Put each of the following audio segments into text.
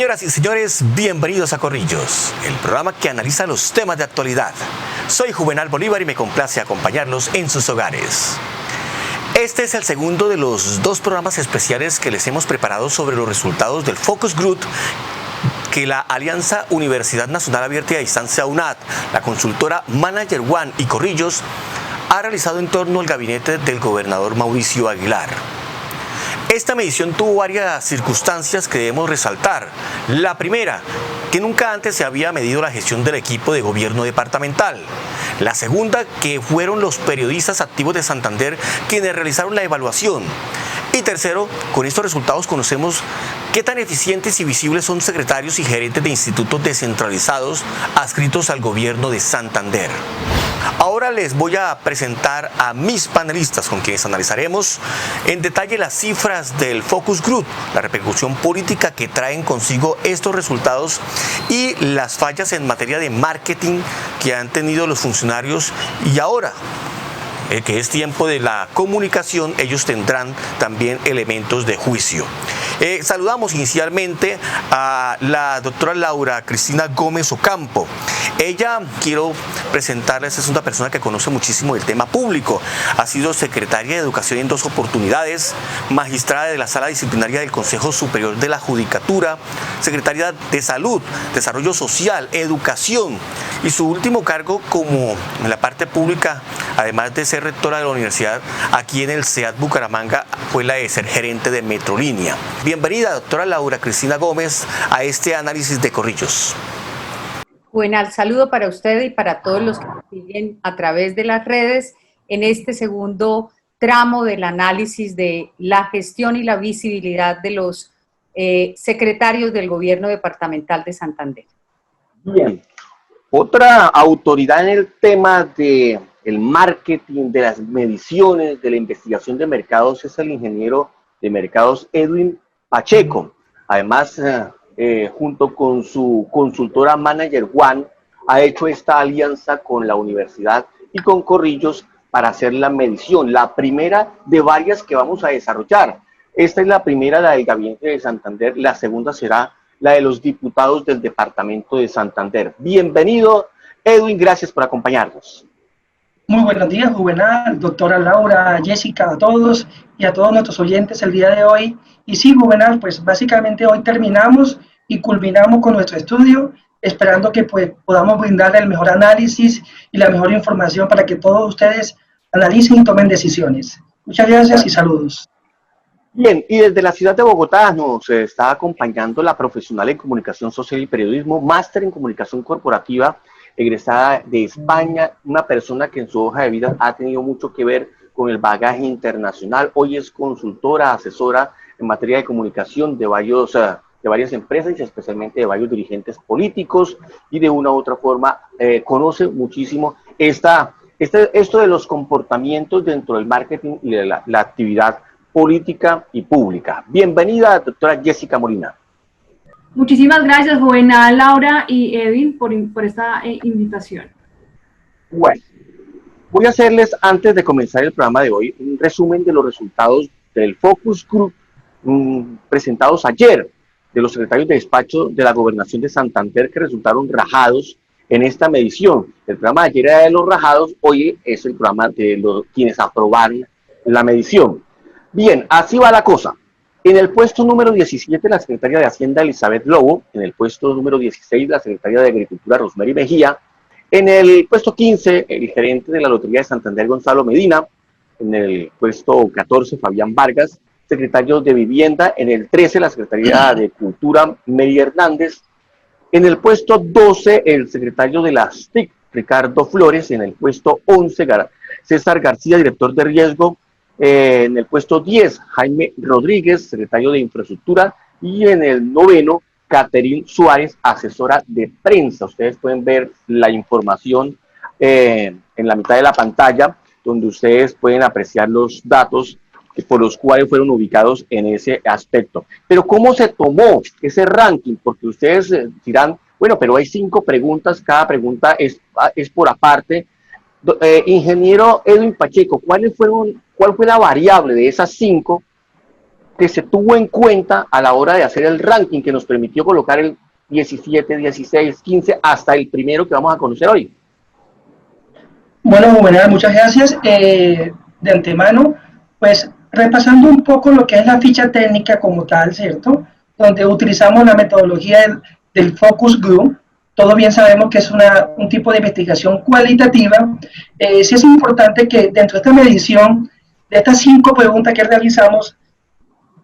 Señoras y señores, bienvenidos a Corrillos, el programa que analiza los temas de actualidad. Soy Juvenal Bolívar y me complace acompañarlos en sus hogares. Este es el segundo de los dos programas especiales que les hemos preparado sobre los resultados del Focus Group que la Alianza Universidad Nacional Abierta y a Distancia UNAD, la consultora Manager One y Corrillos ha realizado en torno al gabinete del gobernador Mauricio Aguilar. Esta medición tuvo varias circunstancias que debemos resaltar. La primera, que nunca antes se había medido la gestión del equipo de gobierno departamental. La segunda, que fueron los periodistas activos de Santander quienes realizaron la evaluación. Y tercero, con estos resultados conocemos qué tan eficientes y visibles son secretarios y gerentes de institutos descentralizados adscritos al gobierno de Santander. Ahora les voy a presentar a mis panelistas con quienes analizaremos en detalle las cifras del Focus Group, la repercusión política que traen consigo estos resultados y las fallas en materia de marketing que han tenido los funcionarios. Y ahora, que es tiempo de la comunicación, ellos tendrán también elementos de juicio. Saludamos inicialmente a la doctora Laura Cristina Gómez Ocampo. Ella, quiero presentarles, es una persona que conoce muchísimo del tema público. Ha sido secretaria de Educación en 2 oportunidades, magistrada de la Sala Disciplinaria del Consejo Superior de la Judicatura, secretaria de Salud, Desarrollo Social, Educación y su último cargo como en la parte pública, además de ser rectora de la universidad aquí en el CEAD Bucaramanga, fue la de ser gerente de Metrolínea. Bienvenida, doctora Laura Cristina Gómez, a este análisis de Corrillos. Buenas, saludo para usted y para todos los que nos siguen a través de las redes en este segundo tramo del análisis de la gestión y la visibilidad de los secretarios del gobierno departamental de Santander. Bien, otra autoridad en el tema de el marketing, de las mediciones, de la investigación de mercados es el ingeniero de mercados Edwin Pacheco. Además, junto con su consultora Manager One, ha hecho esta alianza con la universidad y con Corrillos para hacer la medición, la primera de varias que vamos a desarrollar. Esta es la primera, la del Gabinete de Santander, la segunda será la de los diputados del departamento de Santander. Bienvenido, Edwin, gracias por acompañarnos. Muy buenos días, Juvenal, doctora Laura, Jessica, a todos y a todos nuestros oyentes el día de hoy. Y sí, Juvenal, pues básicamente hoy terminamos y culminamos con nuestro estudio, esperando que pues, podamos brindarle el mejor análisis y la mejor información para que todos ustedes analicen y tomen decisiones. Muchas gracias y saludos. Bien, y desde la ciudad de Bogotá nos está acompañando la profesional en comunicación social y periodismo, máster en comunicación corporativa, egresada de España, una persona que en su hoja de vida ha tenido mucho que ver con el bagaje internacional. Hoy es consultora, asesora en materia de comunicación de varias empresas y especialmente de varios dirigentes políticos, y de una u otra forma conoce muchísimo esto de los comportamientos dentro del marketing y de la actividad política y pública. Bienvenida, doctora Jessica Molina. Muchísimas gracias, Juvenal, Laura y Edwin, por esta invitación. Bueno, voy a hacerles, antes de comenzar el programa de hoy, un resumen de los resultados del Focus Group presentados ayer de los secretarios de despacho de la Gobernación de Santander que resultaron rajados en esta medición. El programa de ayer era de los rajados, hoy es el programa de quienes aprobaron la medición. Bien, así va la cosa. En el puesto número 17, la secretaria de Hacienda, Elizabeth Lobo. En el puesto número 16, la secretaria de Agricultura, Rosemary Mejía. En el puesto 15, el gerente de la Lotería de Santander, Gonzalo Medina. En el puesto 14, Fabián Vargas, secretario de Vivienda. En el 13, la secretaria de Cultura, Mary Hernández. En el puesto 12, el secretario de las TIC, Ricardo Flores. En el puesto 11, César García, director de riesgo. En el puesto 10, Jaime Rodríguez, secretario de Infraestructura, y en el 9, Caterín Suárez, asesora de prensa. Ustedes pueden ver la información en la mitad de la pantalla, donde ustedes pueden apreciar los datos por los cuales fueron ubicados en ese aspecto. Pero ¿cómo se tomó ese ranking? Porque ustedes dirán, bueno, pero hay 5 preguntas, cada pregunta es por aparte. Ingeniero Edwin Pacheco, ¿cuál fue la variable de esas 5 que se tuvo en cuenta a la hora de hacer el ranking que nos permitió colocar el 17, 16, 15 hasta el primero que vamos a conocer hoy? Bueno, Juvenal, muchas gracias. De antemano, pues repasando un poco lo que es la ficha técnica como tal, ¿cierto? Donde utilizamos la metodología del Focus Group. Todos bien sabemos que es un tipo de investigación cualitativa. Sí es importante que dentro de esta medición, de estas 5 preguntas que realizamos,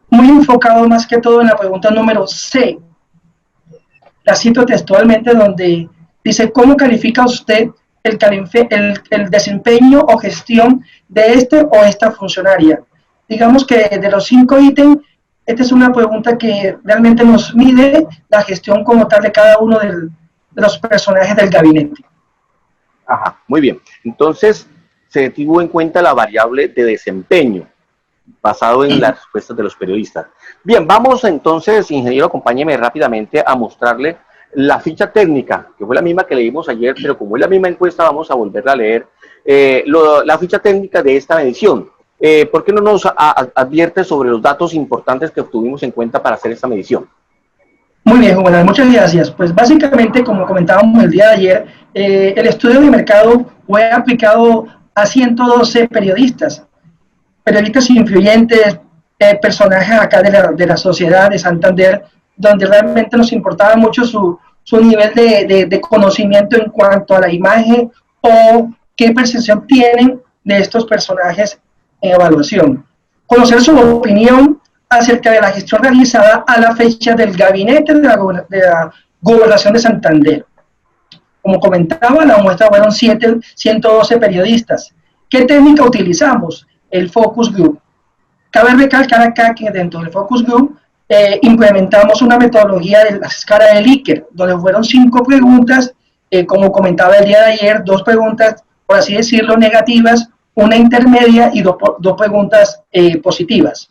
muy enfocado más que todo en la pregunta número C. La cito textualmente, donde dice: ¿cómo califica usted el desempeño o gestión de este o esta funcionaria? Digamos que de los 5 ítems, esta es una pregunta que realmente nos mide la gestión como tal de cada uno de los personajes del gabinete. Ajá, muy bien. Entonces, se tuvo en cuenta la variable de desempeño, basado en las respuestas de los periodistas. Bien, vamos entonces, ingeniero, acompáñeme rápidamente a mostrarle la ficha técnica, que fue la misma que leímos ayer, pero como es la misma encuesta, vamos a volverla a leer, la ficha técnica de esta medición. ¿Por qué no nos advierte sobre los datos importantes que obtuvimos en cuenta para hacer esta medición? Muy bien, Juvenal, muchas gracias. Pues básicamente, como comentábamos el día de ayer, el estudio de mercado fue aplicado a 112 periodistas influyentes, personajes acá de la sociedad de Santander, donde realmente nos importaba mucho su nivel de conocimiento en cuanto a la imagen o qué percepción tienen de estos personajes en evaluación. Conocer su opinión acerca de la gestión realizada a la fecha del gabinete de la Gobernación de Santander. Como comentaba, la muestra fueron 112 periodistas. ¿Qué técnica utilizamos? El Focus Group. Cabe recalcar acá que dentro del Focus Group implementamos una metodología de la escala de Likert, donde fueron 5 preguntas, como comentaba el día de ayer, 2 preguntas, por así decirlo, negativas, una intermedia y 2 preguntas positivas.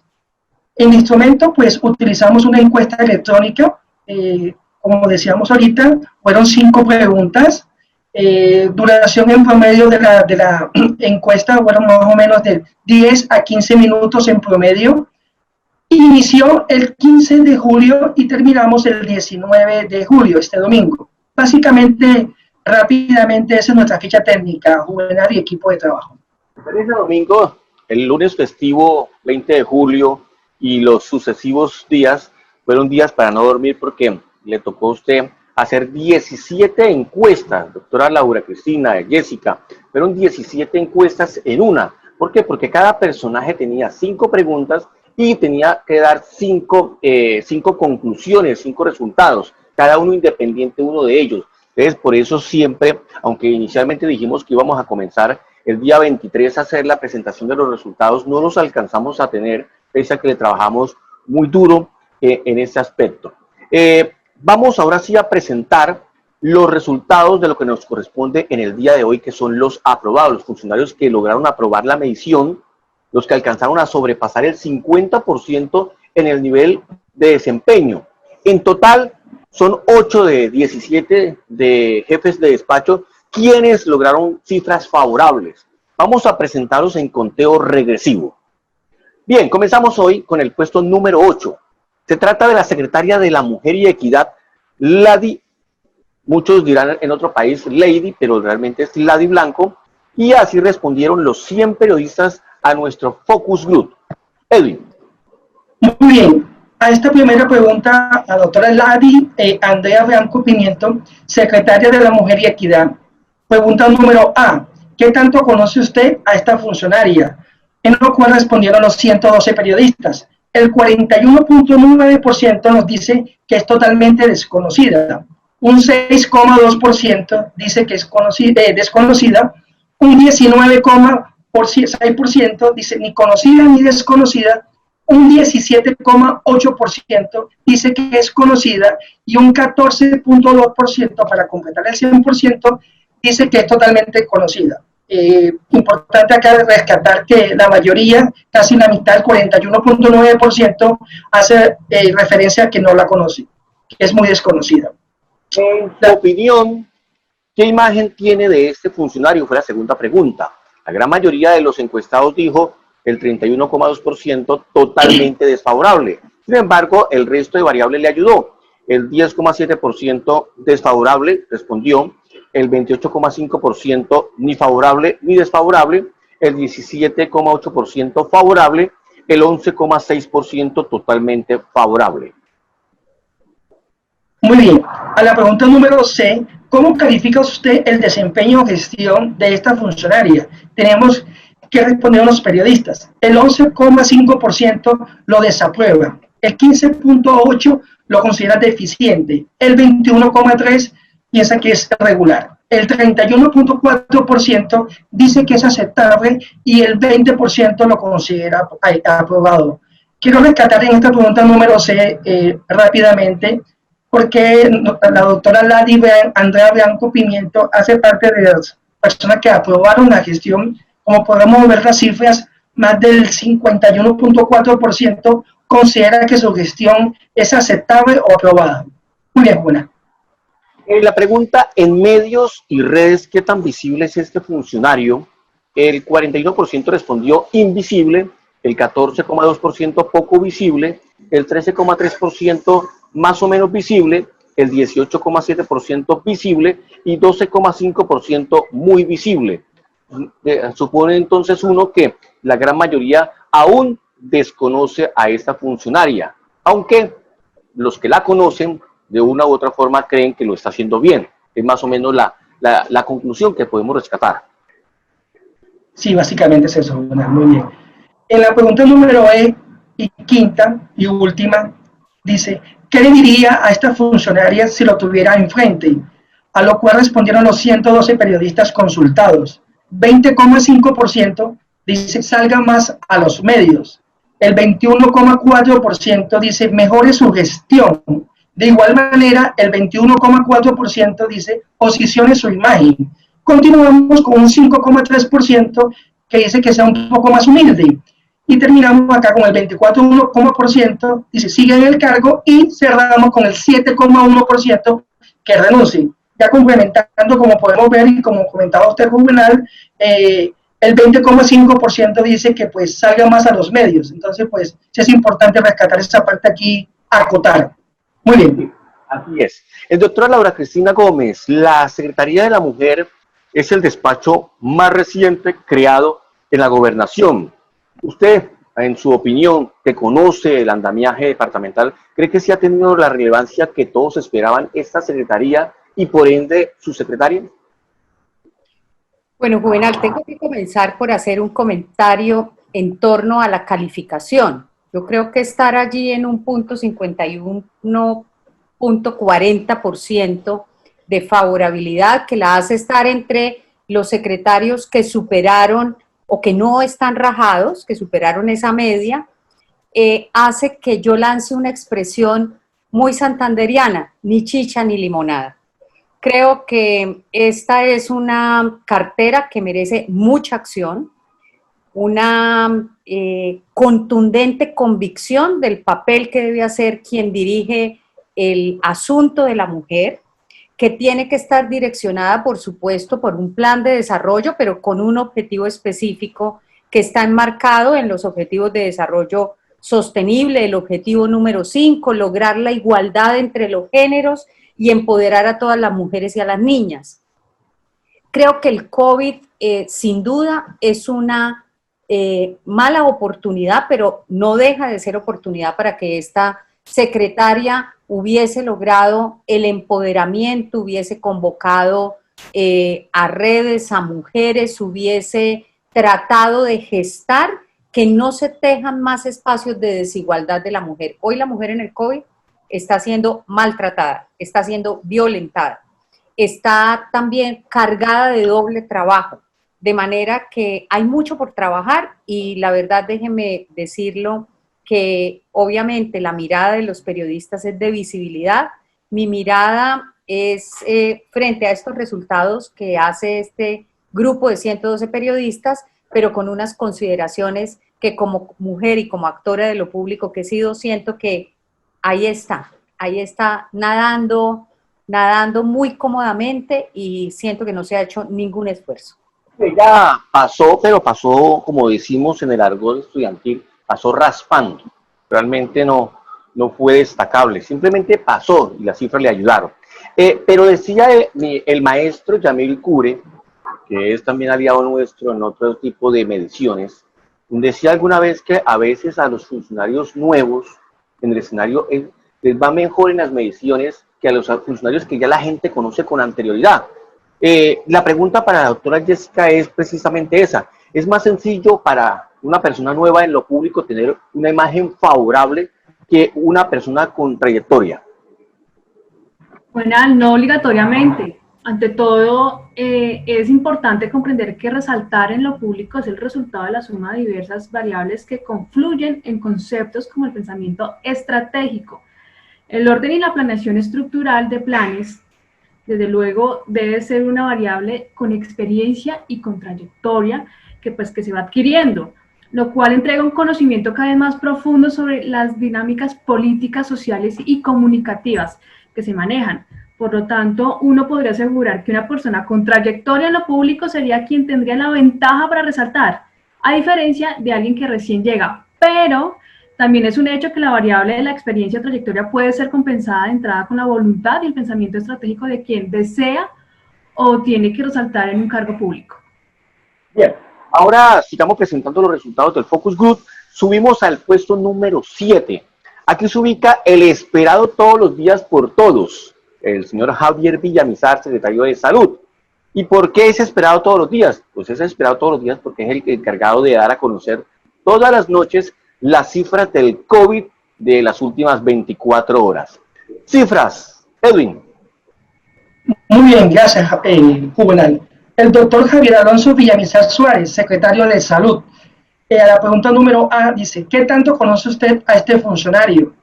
En el instrumento, pues, utilizamos una encuesta electrónica, como decíamos ahorita, fueron 5 preguntas, duración en promedio de la encuesta fueron más o menos de 10 a 15 minutos en promedio. Inició el 15 de julio y terminamos el 19 de julio, este domingo. Básicamente, rápidamente, esa es nuestra ficha técnica, Juvenal y equipo de trabajo. Ese domingo, el lunes festivo 20 de julio y los sucesivos días fueron días para no dormir porque le tocó a usted hacer 17 encuestas, doctora Laura Cristina, Jessica, fueron 17 encuestas en una. ¿Por qué? Porque cada personaje tenía 5 preguntas y tenía que dar 5 conclusiones, 5 resultados, cada uno independiente uno de ellos. Entonces, por eso siempre, aunque inicialmente dijimos que íbamos a comenzar el día 23 a hacer la presentación de los resultados, no los alcanzamos a tener, pese a que le trabajamos muy duro en este aspecto. Vamos ahora sí a presentar los resultados de lo que nos corresponde en el día de hoy, que son los aprobados, los funcionarios que lograron aprobar la medición, los que alcanzaron a sobrepasar el 50% en el nivel de desempeño. En total, son 8 de 17 de jefes de despacho quienes lograron cifras favorables. Vamos a presentarlos en conteo regresivo. Bien, comenzamos hoy con el puesto número 8. Se trata de la secretaria de la Mujer y Equidad, Lady, muchos dirán en otro país Lady, pero realmente es Lady Blanco, y así respondieron los 100 periodistas a nuestro Focus Group. Edwin. Muy bien, a esta primera pregunta, a la doctora Lady Andrea Blanco Pimiento, secretaria de la Mujer y Equidad. Pregunta número A, ¿qué tanto conoce usted a esta funcionaria? En lo cual respondieron los 112 periodistas. El 41.9% nos dice que es totalmente desconocida. Un 6,2% dice que es desconocida. Un 19,6% dice ni conocida ni desconocida. Un 17,8% dice que es conocida. Y un 14,2%, para completar el 100%, dice que es totalmente conocida. Importante acá rescatar que la mayoría, casi la mitad, el 41.9%, hace referencia a que no la conoce, que es muy desconocida. En tu opinión, ¿qué imagen tiene de este funcionario? Fue la segunda pregunta. La gran mayoría de los encuestados dijo el 31,2% totalmente desfavorable. Sin embargo, el resto de variables le ayudó. El 10,7% desfavorable respondió, el 28,5% ni favorable ni desfavorable, el 17,8% favorable, el 11,6% totalmente favorable. Muy bien. A la pregunta número C, ¿cómo califica usted el desempeño o gestión de esta funcionaria? Tenemos que responder a los periodistas. El 11,5% lo desaprueba, el 15,8% lo considera deficiente, el 21,3% piensa que es regular, el 31,4% dice que es aceptable y el 20% lo considera aprobado. Quiero rescatar en esta pregunta número C rápidamente, porque la doctora Andrea Blanco Pimiento hace parte de las personas que aprobaron la gestión. Como podemos ver las cifras, más del 51,4% considera que su gestión es aceptable o aprobada. Muy bien, buena. La pregunta, en medios y redes, ¿qué tan visible es este funcionario? El 41% respondió invisible, el 14,2% poco visible, el 13,3% más o menos visible, el 18,7% visible y 12,5% muy visible. Supone entonces uno que la gran mayoría aún desconoce a esta funcionaria, aunque los que la conocen de una u otra forma creen que lo está haciendo bien. Es más o menos la conclusión que podemos rescatar. Sí, básicamente es eso. Muy bien. En la pregunta número E y quinta y última, dice, ¿qué le diría a esta funcionaria si lo tuviera enfrente? A lo cual respondieron los 112 periodistas consultados. 20,5% dice, salga más a los medios. El 21,4% dice, mejore su gestión. De igual manera, el 21,4% dice, posicione su imagen. Continuamos con un 5,3% que dice que sea un poco más humilde. Y terminamos acá con el 24,1%, dice, sigue en el cargo, y cerramos con el 7,1% que renuncie. Ya complementando, como podemos ver y como comentaba usted, Juvenal, el 20,5% dice que pues salga más a los medios. Entonces, pues, sí es importante rescatar esa parte aquí, acotar. Muy bien. Así es. El doctora Laura Cristina Gómez, la Secretaría de la Mujer es el despacho más reciente creado en la gobernación. Usted, en su opinión, que conoce el andamiaje departamental, ¿cree que sí ha tenido la relevancia que todos esperaban esta secretaría y por ende su secretaria? Bueno, Juvenal, tengo que comenzar por hacer un comentario en torno a la calificación. Yo creo que estar allí en un punto 51,40% de favorabilidad, que la hace estar entre los secretarios que superaron o que no están rajados, que superaron esa media, hace que yo lance una expresión muy santanderiana, ni chicha ni limonada. Creo que esta es una cartera que merece mucha acción, una contundente convicción del papel que debe hacer quien dirige el asunto de la mujer, que tiene que estar direccionada, por supuesto, por un plan de desarrollo, pero con un objetivo específico que está enmarcado en los objetivos de desarrollo sostenible, el objetivo número 5, lograr la igualdad entre los géneros y empoderar a todas las mujeres y a las niñas. Creo que el COVID, sin duda, es una mala oportunidad, pero no deja de ser oportunidad para que esta secretaria hubiese logrado el empoderamiento, hubiese convocado a redes, a mujeres, hubiese tratado de gestar que no se tejan más espacios de desigualdad de la mujer. Hoy la mujer en el COVID está siendo maltratada, está siendo violentada, está también cargada de doble trabajo, de manera que hay mucho por trabajar y la verdad, déjenme decirlo, que obviamente la mirada de los periodistas es de visibilidad, mi mirada es frente a estos resultados que hace este grupo de 112 periodistas, pero con unas consideraciones que como mujer y como actora de lo público que he sido, siento que ahí está nadando muy cómodamente y siento que no se ha hecho ningún esfuerzo. que ya pasó, pero pasó, como decimos en el argot estudiantil, pasó raspando. Realmente no fue destacable, simplemente pasó y las cifras le ayudaron. Pero decía el maestro Yamil Cure, que es también aliado nuestro en otro tipo de mediciones, decía alguna vez que a veces a los funcionarios nuevos en el escenario les va mejor en las mediciones que a los funcionarios que ya la gente conoce con anterioridad. La pregunta para la doctora Jessica es precisamente esa. ¿Es más sencillo para una persona nueva en lo público tener una imagen favorable que una persona con trayectoria? Bueno, no obligatoriamente. Ante todo, es importante comprender que resaltar en lo público es el resultado de la suma de diversas variables que confluyen en conceptos como el pensamiento estratégico. El orden y la planeación estructural de planes, desde luego, debe ser una variable con experiencia y con trayectoria que se va adquiriendo, lo cual entrega un conocimiento cada vez más profundo sobre las dinámicas políticas, sociales y comunicativas que se manejan. Por lo tanto, uno podría asegurar que una persona con trayectoria en lo público sería quien tendría la ventaja para resaltar, a diferencia de alguien que recién llega. Pero también es un hecho que la variable de la experiencia o trayectoria puede ser compensada de entrada con la voluntad y el pensamiento estratégico de quien desea o tiene que resaltar en un cargo público. Bien, ahora sigamos presentando los resultados del Focus Group. Subimos al puesto número 7. Aquí se ubica el esperado todos los días por todos, el señor Javier Villamizar, secretario de Salud. ¿Y por qué es esperado todos los días? Pues es esperado todos los días porque es el encargado de dar a conocer todas las noches las cifras del COVID de las últimas 24 horas. Cifras, Edwin. Muy bien, gracias, Juvenal. El doctor Javier Alonso Villamizar Suárez, secretario de Salud. A la pregunta número A dice, ¿qué tanto conoce usted a este funcionario?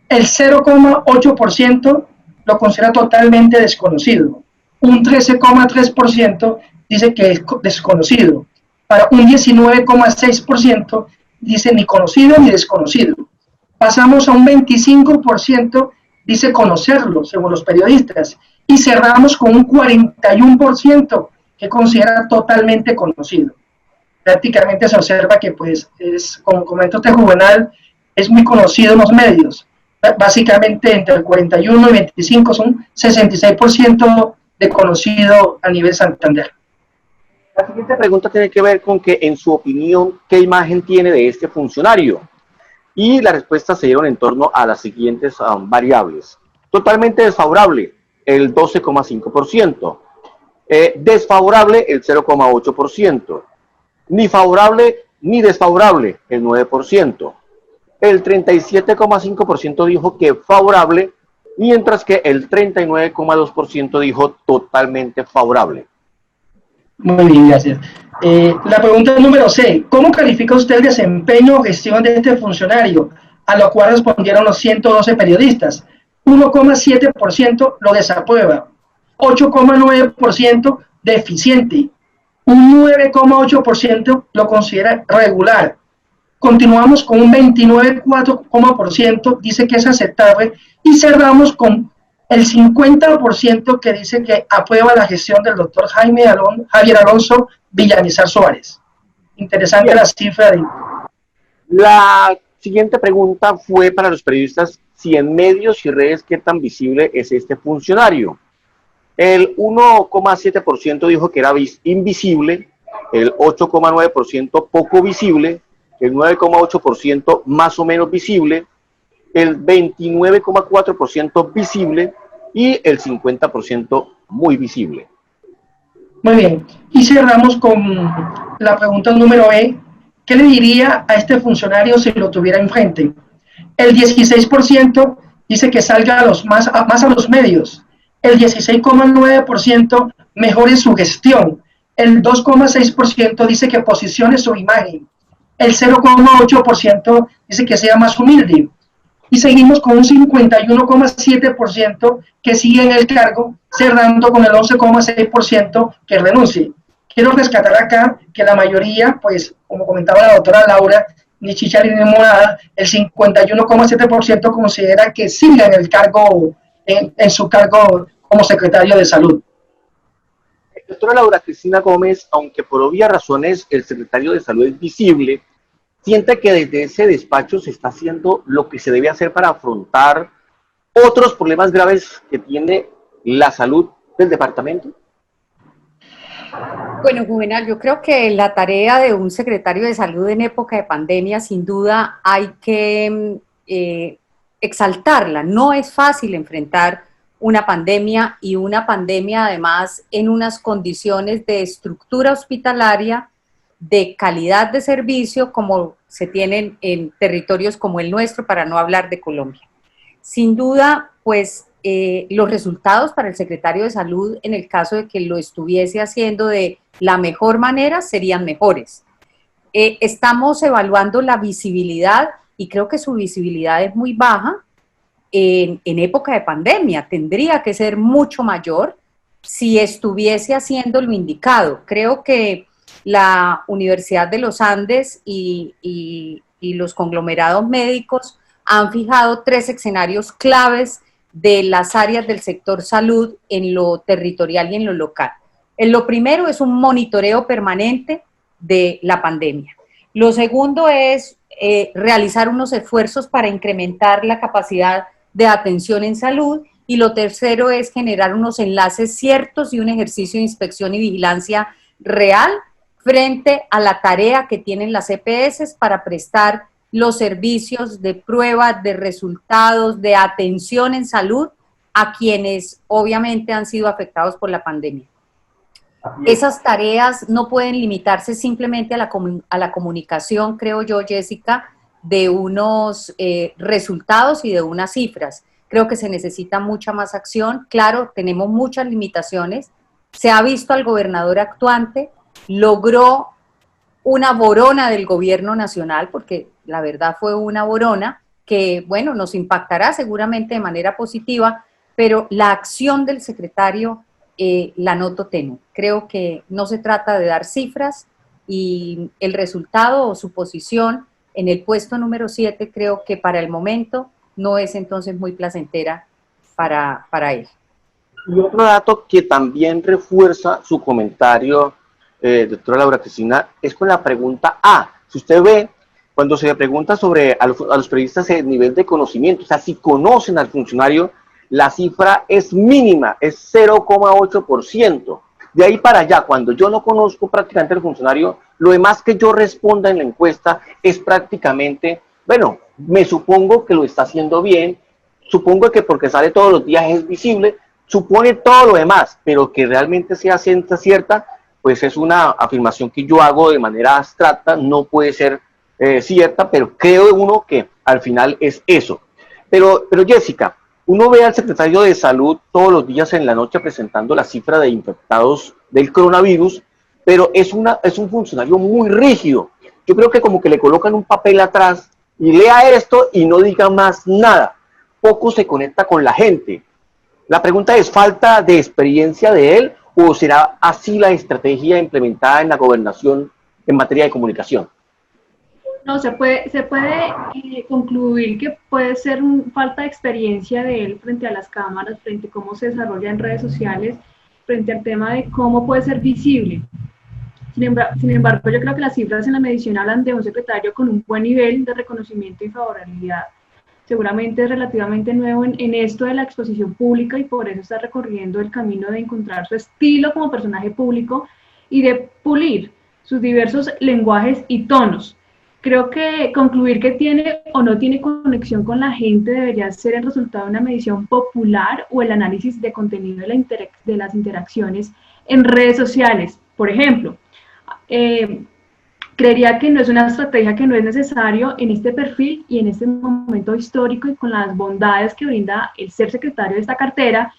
El 0,8% lo considera totalmente desconocido. Un 13,3% dice que es desconocido. Para un 19,6% dice ni conocido ni desconocido. Pasamos a un 25%, dice conocerlo, según los periodistas. Y cerramos con un 41% que considera totalmente conocido. Prácticamente se observa que, pues, como comentó este Juvenal, es muy conocido en los medios. Básicamente entre el 41 y 25 son 66% de conocido a nivel Santander. La siguiente pregunta tiene que ver con que, en su opinión, ¿qué imagen tiene de este funcionario? Y las respuestas se dieron en torno a las siguientes variables. Totalmente desfavorable, el 12,5%. Desfavorable, el 0,8%. Ni favorable ni desfavorable, el 9%. El 37,5% dijo que favorable, mientras que el 39,2% dijo totalmente favorable. Muy bien, gracias. La pregunta número C. ¿Cómo califica usted el desempeño o gestión de este funcionario? A lo cual respondieron los 112 periodistas. 1,7% lo desaprueba. 8,9% deficiente. Un 9,8% lo considera regular. Continuamos con un 29,4% dice que es aceptable y cerramos con el 50% que dice que aprueba la gestión del doctor Javier Alonso Villamizar Suárez. Interesante. Bien. La cifra de... La siguiente pregunta fue para los periodistas: si en medios y redes, ¿qué tan visible es este funcionario? El 1,7% dijo que era invisible, el 8,9% poco visible, el 9,8% más o menos visible, el 29,4% visible y el 50% muy visible. Muy bien, y cerramos con la pregunta número E. ¿Qué le diría a este funcionario si lo tuviera enfrente? El 16% dice que salga más a los medios. El 16,9% mejore su gestión. El 2,6% dice que posicione su imagen. El 0,8% dice que sea más humilde. Y seguimos con un 51,7% que sigue en el cargo, cerrando con el 11,6% que renuncie. Quiero rescatar acá que la mayoría, pues, como comentaba la doctora Laura, ni chicha ni morada, el 51,7% considera que siga en el cargo, en su cargo como secretario de Salud. doctora Laura Cristina Gómez, aunque por obvias razones el secretario de Salud es visible, ¿siente que desde ese despacho se está haciendo lo que se debe hacer para afrontar otros problemas graves que tiene la salud del departamento? Bueno, Juvenal, yo creo que la tarea de un secretario de salud en época de pandemia, sin duda, hay que exaltarla. No es fácil enfrentar una pandemia y una pandemia además en unas condiciones de estructura hospitalaria, de calidad de servicio como se tienen en territorios como el nuestro, para no hablar de Colombia. Sin duda, pues los resultados para el secretario de Salud, en el caso de que lo estuviese haciendo de la mejor manera, serían mejores. Estamos evaluando la visibilidad y creo que su visibilidad es muy baja en época de pandemia. Tendría que ser mucho mayor si estuviese haciendo lo indicado. Creo que la Universidad de los Andes y los conglomerados médicos han fijado 3 escenarios claves de las áreas del sector salud en lo territorial y en lo local. Lo primero es un monitoreo permanente de la pandemia. Lo segundo es realizar unos esfuerzos para incrementar la capacidad de atención en salud, y lo tercero es generar unos enlaces ciertos y un ejercicio de inspección y vigilancia real frente a la tarea que tienen las EPS para prestar los servicios de prueba, de resultados, de atención en salud a quienes obviamente han sido afectados por la pandemia. Esas tareas no pueden limitarse simplemente a la comunicación, creo yo, Jessica, de unos resultados y de unas cifras. Creo que se necesita mucha más acción. Claro, tenemos muchas limitaciones. Se ha visto al gobernador actuante, logró una borona del gobierno nacional, porque la verdad fue una borona que, bueno, nos impactará seguramente de manera positiva, pero la acción del secretario la noto tenue. Creo que no se trata de dar cifras, y el resultado o su posición en el puesto número 7 creo que para el momento no es entonces muy placentera para él. Y otro dato que también refuerza su comentario, doctora Laura Cristina, es con la pregunta A. Si usted ve, cuando se le pregunta sobre a los periodistas el nivel de conocimiento, o sea, si conocen al funcionario, la cifra es mínima, es 0,8%. De ahí para allá, cuando yo no conozco prácticamente al funcionario, lo demás que yo responda en la encuesta es prácticamente, bueno, me supongo que lo está haciendo bien, supongo que porque sale todos los días es visible, supone todo lo demás, pero que realmente sea cierta, pues es una afirmación que yo hago de manera abstracta, no puede ser cierta, pero creo uno que al final es eso. Pero Jessica, uno ve al secretario de Salud todos los días en la noche presentando la cifra de infectados del coronavirus, pero es un funcionario muy rígido. Yo creo que como que le colocan un papel atrás y lea esto y no diga más nada. Poco se conecta con la gente. La pregunta es, ¿falta de experiencia de él o será así la estrategia implementada en la gobernación en materia de comunicación? No, se puede concluir que puede ser falta de experiencia de él frente a las cámaras, frente a cómo se desarrolla en redes sociales, frente al tema de cómo puede ser visible. Sin embargo, yo creo que las cifras en la medición hablan de un secretario con un buen nivel de reconocimiento y favorabilidad. Seguramente es relativamente nuevo en esto de la exposición pública y por eso está recorriendo el camino de encontrar su estilo como personaje público y de pulir sus diversos lenguajes y tonos. Creo que concluir que tiene o no tiene conexión con la gente debería ser el resultado de una medición popular o el análisis de contenido de las interacciones en redes sociales. Por ejemplo, creería que no es una estrategia que no es necesario en este perfil y en este momento histórico y con las bondades que brinda el ser secretario de esta cartera,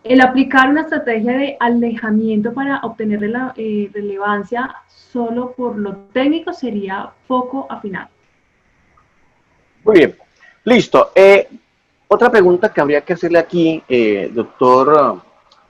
el aplicar una estrategia de alejamiento para obtener relevancia solo por lo técnico sería poco afinado. Muy bien, listo. Otra pregunta que habría que hacerle aquí, doctor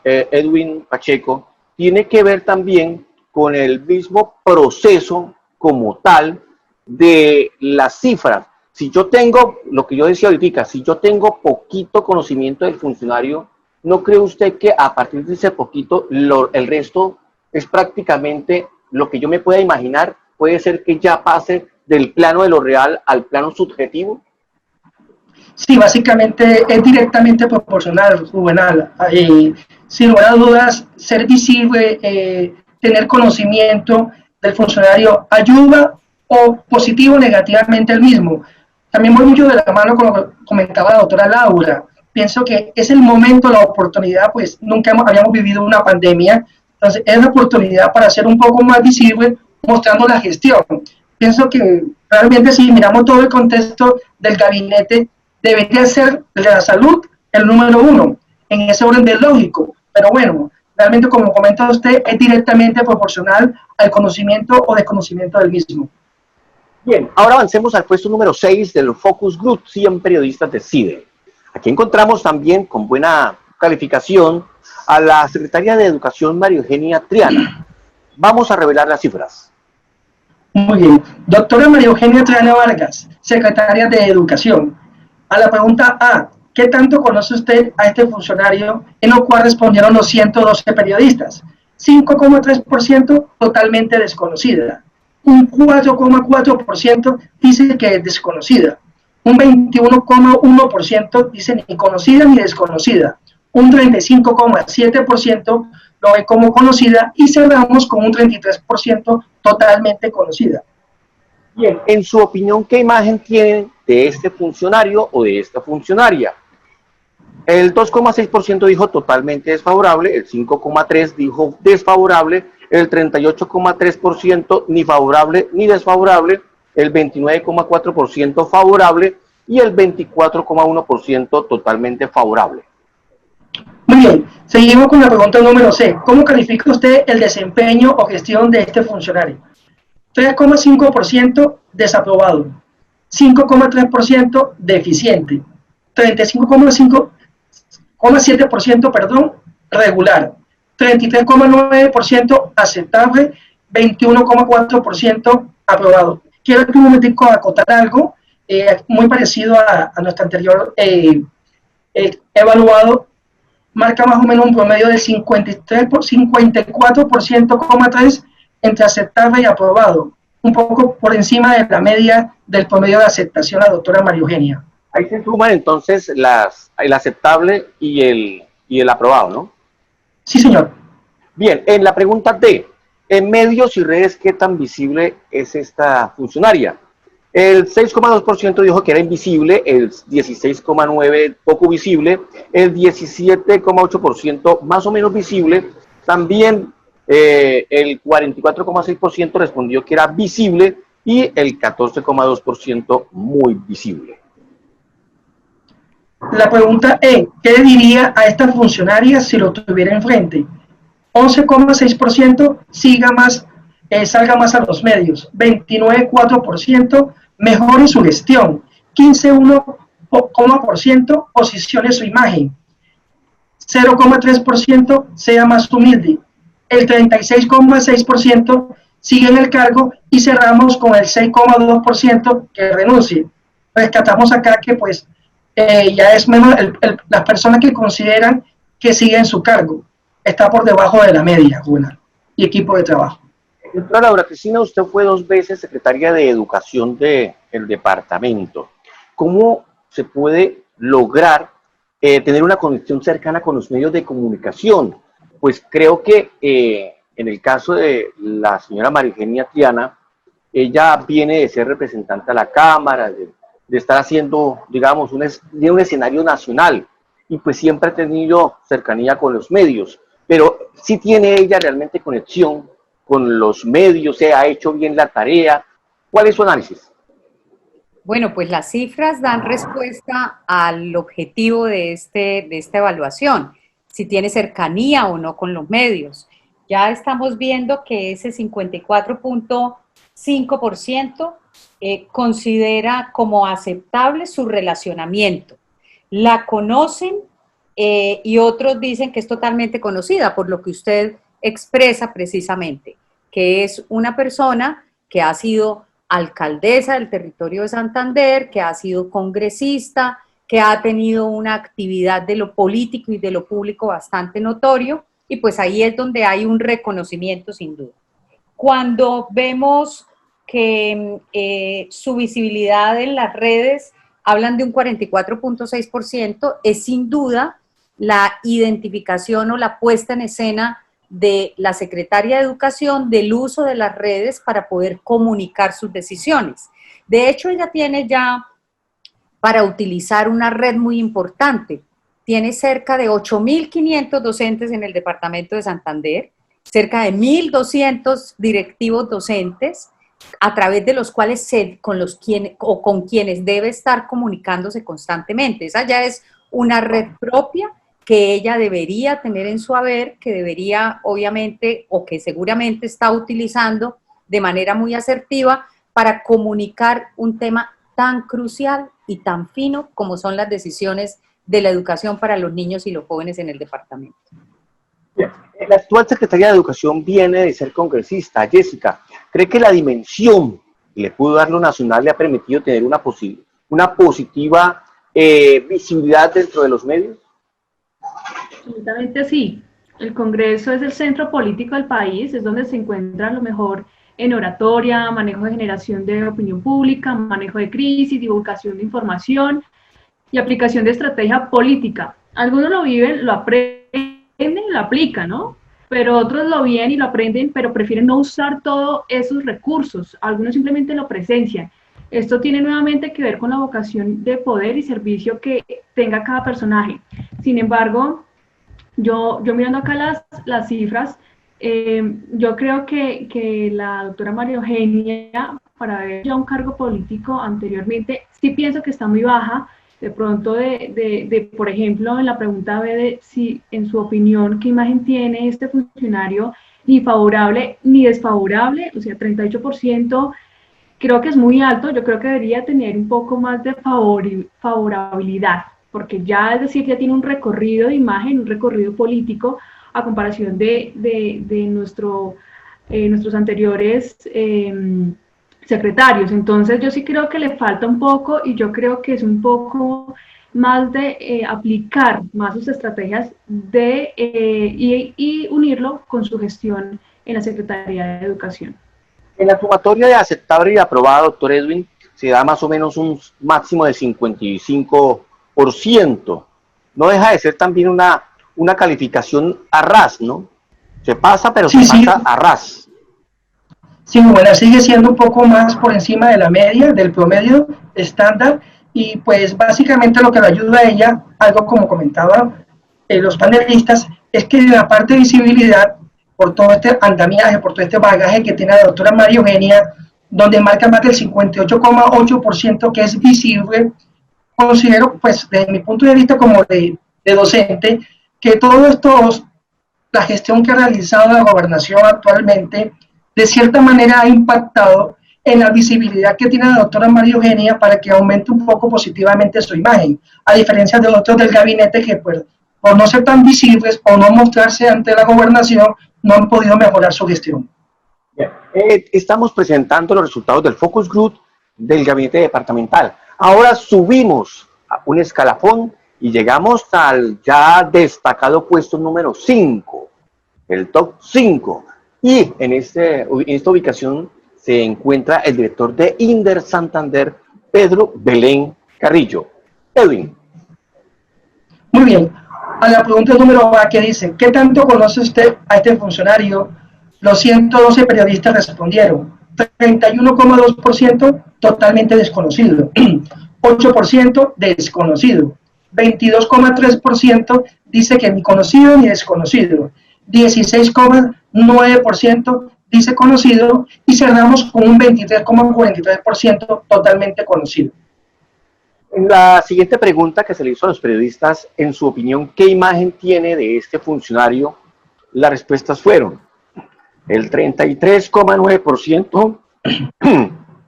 Edwin Pacheco, tiene que ver también con el mismo proceso como tal de las cifras. Si yo tengo, lo que yo decía ahorita, si yo tengo poquito conocimiento del funcionario, ¿no cree usted que a partir de ese poquito el resto es prácticamente lo que yo me pueda imaginar, puede ser que ya pase del plano de lo real al plano subjetivo. Sí, básicamente es directamente proporcional, Juvenal. Sin lugar a dudas, ser visible, tener conocimiento del funcionario ayuda o positivo o negativamente el mismo. También voy mucho de la mano con lo que comentaba la doctora Laura. Pienso que es el momento, la oportunidad, pues nunca habíamos vivido una pandemia, entonces es la oportunidad para ser un poco más visible mostrando la gestión. Pienso que realmente si miramos todo el contexto del gabinete, debería ser el de la salud el número uno, en ese orden de lógico. Pero bueno, realmente como comenta usted, es directamente proporcional al conocimiento o desconocimiento del mismo. Bien, ahora avancemos al puesto número 6 del Focus Group 100 periodistas de CIDE. Aquí encontramos también con buena calificación a la secretaria de Educación María Eugenia Triana. Vamos a revelar las cifras. Muy bien. Doctora María Eugenia Triana Vargas, secretaria de Educación. A la pregunta A, ¿qué tanto conoce usted a este funcionario? En lo cual respondieron los 112 periodistas. 5,3% totalmente desconocida. Un 4,4% dice que es desconocida. Un 21,1% dice ni conocida ni desconocida. Un 35,7% lo ve como conocida y cerramos con un 33% totalmente conocida. Bien, en su opinión, ¿qué imagen tienen de este funcionario o de esta funcionaria? El 2,6% dijo totalmente desfavorable, el 5,3% dijo desfavorable, el 38,3% ni favorable ni desfavorable, el 29,4% favorable y el 24,1% totalmente favorable. Muy bien, seguimos con la pregunta número C. ¿Cómo califica usted el desempeño o gestión de este funcionario? 3,5% desaprobado, 5,3% deficiente, 35,7% perdón, regular, 33,9% aceptable, 21,4% aprobado. Quiero que un momentico acotar algo muy parecido a nuestro anterior evaluado. Marca más o menos un promedio del 54,3% entre aceptable y aprobado, un poco por encima de la media del promedio de aceptación, la doctora María Eugenia. Ahí se suman entonces el aceptable y el aprobado, ¿no? Sí, señor. Bien, en la pregunta D, en medios y redes, ¿qué tan visible es esta funcionaria? El 6,2% dijo que era invisible, el 16,9% poco visible, el 17,8% más o menos visible, también el 44,6% respondió que era visible y el 14,2% muy visible. La pregunta E, ¿qué diría a esta funcionaria si lo tuviera enfrente? 11,6% salga más a los medios, 29,4% mejore su gestión, 15,1% posicione su imagen, 0,3% sea más humilde, el 36,6% sigue en el cargo y cerramos con el 6,2% que renuncie. Rescatamos acá que pues ya es menos las personas que consideran que sigue en su cargo. Está por debajo de la media, Juvenal, y equipo de trabajo. Doctora Laura Cristina, usted fue 2 veces secretaria de Educación del departamento. ¿Cómo se puede lograr tener una conexión cercana con los medios de comunicación? Pues creo que en el caso de la señora María Eugenia Triana, ella viene de ser representante a la Cámara, de estar haciendo, digamos, un escenario nacional, y pues siempre ha tenido cercanía con los medios, pero sí tiene ella realmente conexión con los medios, se ha hecho bien la tarea. ¿Cuál es su análisis? Bueno, pues las cifras dan respuesta al objetivo de esta evaluación, si tiene cercanía o no con los medios. Ya estamos viendo que ese 54,5% considera como aceptable su relacionamiento. La conocen y otros dicen que es totalmente conocida, por lo que usted expresa precisamente, que es una persona que ha sido alcaldesa del territorio de Santander, que ha sido congresista, que ha tenido una actividad de lo político y de lo público bastante notorio y pues ahí es donde hay un reconocimiento sin duda. Cuando vemos que su visibilidad en las redes hablan de un 44.6%, es sin duda la identificación o la puesta en escena de la Secretaria de Educación del uso de las redes para poder comunicar sus decisiones. De hecho, ella tiene ya para utilizar una red muy importante. Tiene cerca de 8.500 docentes en el departamento de Santander, cerca de 1.200 directivos docentes, a través de los cuales con quienes debe estar comunicándose constantemente. Esa ya es una red propia que ella debería tener en su haber, que debería obviamente o que seguramente está utilizando de manera muy asertiva para comunicar un tema tan crucial y tan fino como son las decisiones de la educación para los niños y los jóvenes en el departamento. Bien. La actual Secretaría de Educación viene de ser congresista. Jessica, ¿cree que la dimensión que le pudo dar lo nacional le ha permitido tener una positiva visibilidad dentro de los medios? Absolutamente sí. El Congreso es el centro político del país, es donde se encuentra lo mejor en oratoria, manejo de generación de opinión pública, manejo de crisis, divulgación de información y aplicación de estrategia política. Algunos lo viven, lo aprenden y lo aplican, ¿no? Pero otros lo viven y lo aprenden, pero prefieren no usar todos esos recursos. Algunos simplemente lo presencian. Esto tiene nuevamente que ver con la vocación de poder y servicio que tenga cada personaje. Sin embargo, yo mirando acá las cifras, yo creo que la doctora María Eugenia, para haber ya un cargo político anteriormente, sí pienso que está muy baja. De pronto, por ejemplo, en la pregunta B de si, en su opinión, qué imagen tiene este funcionario, ni favorable ni desfavorable, o sea, 38%, creo que es muy alto. Yo creo que debería tener un poco más de favorabilidad, porque ya, es decir, ya tiene un recorrido de imagen, un recorrido político, a comparación de nuestros anteriores secretarios. Entonces yo sí creo que le falta un poco, y yo creo que es un poco más de aplicar más sus estrategias y unirlo con su gestión en la Secretaría de Educación. En la sumatoria de aceptable y aprobada, doctor Edwin, se da más o menos un máximo de 55%. No deja de ser también una calificación a ras, ¿no? Se pasa, pero sí, se pasa a ras. Sí, bueno, sigue siendo un poco más por encima de la media, del promedio estándar, y pues básicamente lo que le ayuda a ella, algo como comentaban los panelistas, es que la parte de visibilidad, por todo este andamiaje, por todo este bagaje que tiene la doctora María Eugenia, donde marca más del 58,8% que es visible, considero, pues desde mi punto de vista como de docente, que todo esto, la gestión que ha realizado la gobernación actualmente, de cierta manera ha impactado en la visibilidad que tiene la doctora María Eugenia para que aumente un poco positivamente su imagen, a diferencia de otros del gabinete que pues, por no ser tan visibles o no mostrarse ante la gobernación, no han podido mejorar su gestión. Estamos presentando los resultados del Focus Group del gabinete departamental. Ahora subimos a un escalafón y llegamos al ya destacado puesto número 5, el top 5. Y en esta ubicación se encuentra el director de Inder Santander, Pedro Belén Carrillo. Edwin. Muy bien. A la pregunta número A que dice, ¿qué tanto conoce usted a este funcionario? Los 112 periodistas respondieron. 31,2% totalmente desconocido. 8% desconocido. 22,3% dice que ni conocido ni desconocido. 16,9% dice conocido y cerramos con un 23,43% totalmente conocido. En la siguiente pregunta que se le hizo a los periodistas, en su opinión, ¿qué imagen tiene de este funcionario? Las respuestas fueron el 33,9%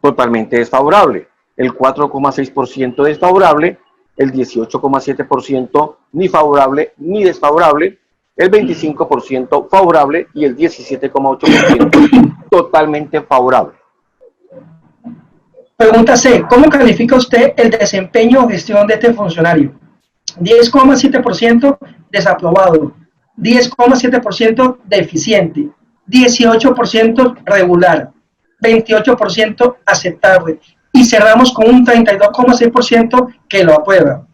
totalmente desfavorable, el 4,6% desfavorable, el 18,7% ni favorable ni desfavorable, el 25% favorable y el 17,8% totalmente favorable. Pregunta C. ¿Cómo califica usted el desempeño o gestión de este funcionario? 10,7% desaprobado, 10,7% deficiente, 18% regular, 28% aceptable y cerramos con un 32,6% que lo aprueba.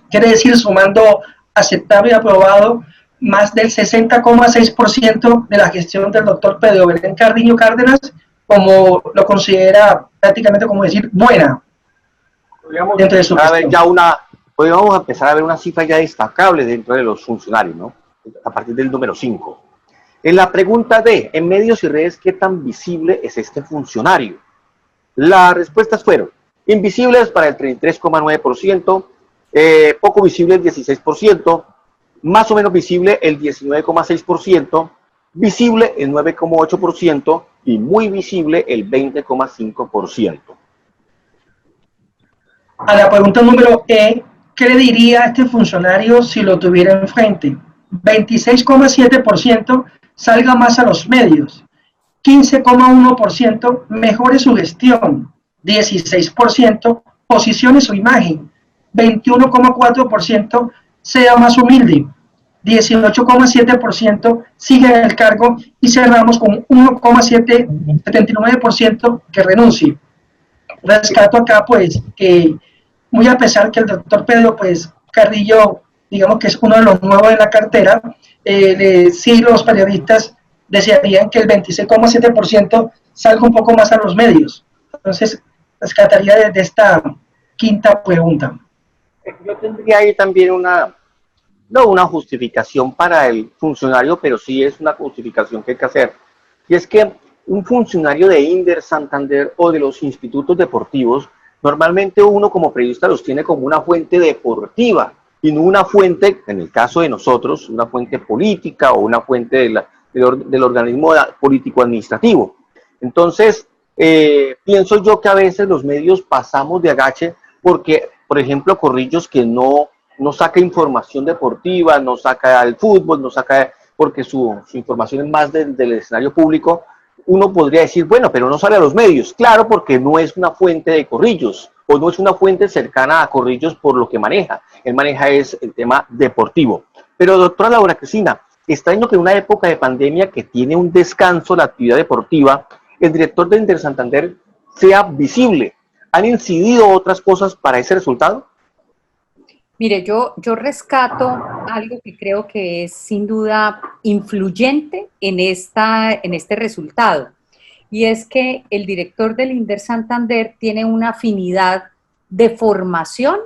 Quiere decir, sumando aceptable y aprobado, más del 60,6% de la gestión del doctor Pedro Belén Cardiño Cárdenas, como lo considera prácticamente como decir buena. Podríamos dentro de su gestión. Podríamos empezar a ver una cifra ya destacable dentro de los funcionarios, ¿no? A partir del número 5. En la pregunta D, en medios y redes, ¿qué tan visible es este funcionario? Las respuestas fueron invisibles para el 33,9%, poco visible el 16%, más o menos visible el 19,6%, visible el 9,8% y muy visible el 20,5%. A la pregunta número E, ¿qué le diría a este funcionario si lo tuviera enfrente? 26,7% salga más a los medios, 15,1% mejore su gestión, 16% posicione su imagen, 21,4% sea más humilde, 18,7% sigue en el cargo y cerramos con 1,79% que renuncie. Rescato acá pues que muy a pesar que el doctor Pedro pues Carrillo, digamos que es uno de los nuevos de la cartera, sí los periodistas desearían que el 26,7% salga un poco más a los medios. Entonces, rescataría desde esta quinta pregunta. Yo tendría ahí también no una justificación para el funcionario, pero sí es una justificación que hay que hacer. Y es que un funcionario de Inder Santander o de los institutos deportivos, normalmente uno como periodista los tiene como una fuente deportiva y no una fuente, en el caso de nosotros, una fuente política o una fuente del organismo político administrativo. Entonces, pienso yo que a veces los medios pasamos de agache porque, por ejemplo, Corrillos que no saca información deportiva, no saca el fútbol, no saca, porque su información es más del escenario público, uno podría decir, bueno, pero no sale a los medios. Claro, porque no es una fuente de Corrillos, o no es una fuente cercana a Corrillos por lo que maneja. Él maneja es el tema deportivo. Pero, doctora Laura Cristina, extraño que en una época de pandemia que tiene un descanso la actividad deportiva, el director de Inder Santander sea visible. ¿Han incidido otras cosas para ese resultado? Mire, yo rescato algo que creo que es sin duda influyente en este resultado, y es que el director del Inder Santander tiene una afinidad de formación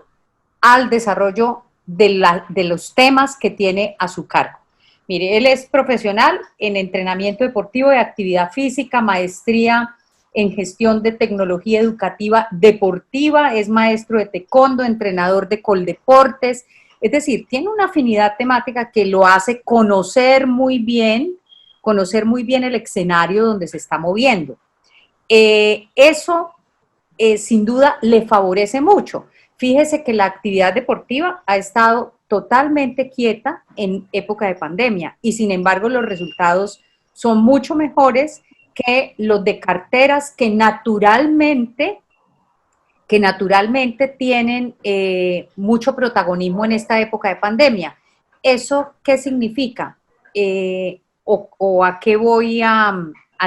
al desarrollo de los temas que tiene a su cargo. Mire, él es profesional en entrenamiento deportivo y actividad física, maestría en gestión de tecnología educativa deportiva, es maestro de taekwondo, entrenador de coldeportes, es decir, tiene una afinidad temática que lo hace conocer muy bien el escenario donde se está moviendo. Eso sin duda le favorece mucho. Fíjese que la actividad deportiva ha estado totalmente quieta en época de pandemia y sin embargo los resultados son mucho mejores que los de carteras que naturalmente tienen mucho protagonismo en esta época de pandemia. ¿Eso qué significa? ¿O a qué voy a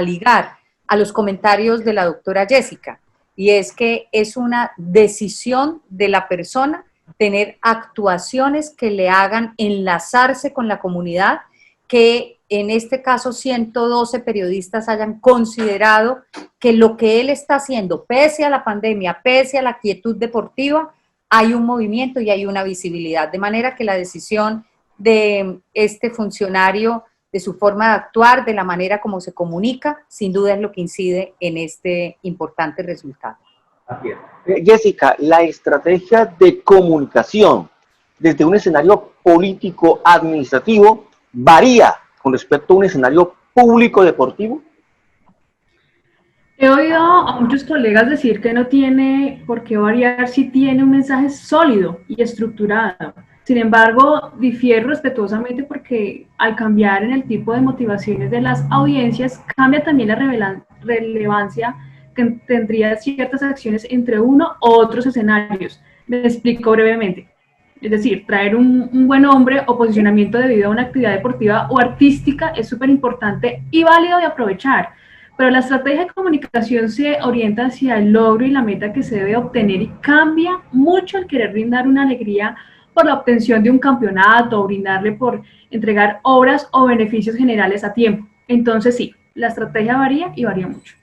ligar? A los comentarios de la doctora Jessica, y es que es una decisión de la persona tener actuaciones que le hagan enlazarse con la comunidad, que en este caso 112 periodistas hayan considerado que lo que él está haciendo, pese a la pandemia, pese a la quietud deportiva, hay un movimiento y hay una visibilidad, de manera que la decisión de este funcionario, de su forma de actuar, de la manera como se comunica, sin duda es lo que incide en este importante resultado. Jessica, la estrategia de comunicación desde un escenario político administrativo varía con respecto a un escenario público deportivo. He oído a muchos colegas decir que no tiene por qué variar si tiene un mensaje sólido y estructurado. Sin embargo, difiero respetuosamente porque al cambiar en el tipo de motivaciones de las audiencias, cambia también la relevancia que tendría ciertas acciones entre uno u otros escenarios. Me explico brevemente. Es decir, traer un buen nombre o posicionamiento debido a una actividad deportiva o artística es súper importante y válido de aprovechar. Pero la estrategia de comunicación se orienta hacia el logro y la meta que se debe obtener y cambia mucho el querer brindar una alegría por la obtención de un campeonato o brindarle por entregar obras o beneficios generales a tiempo. Entonces sí, la estrategia varía y varía mucho.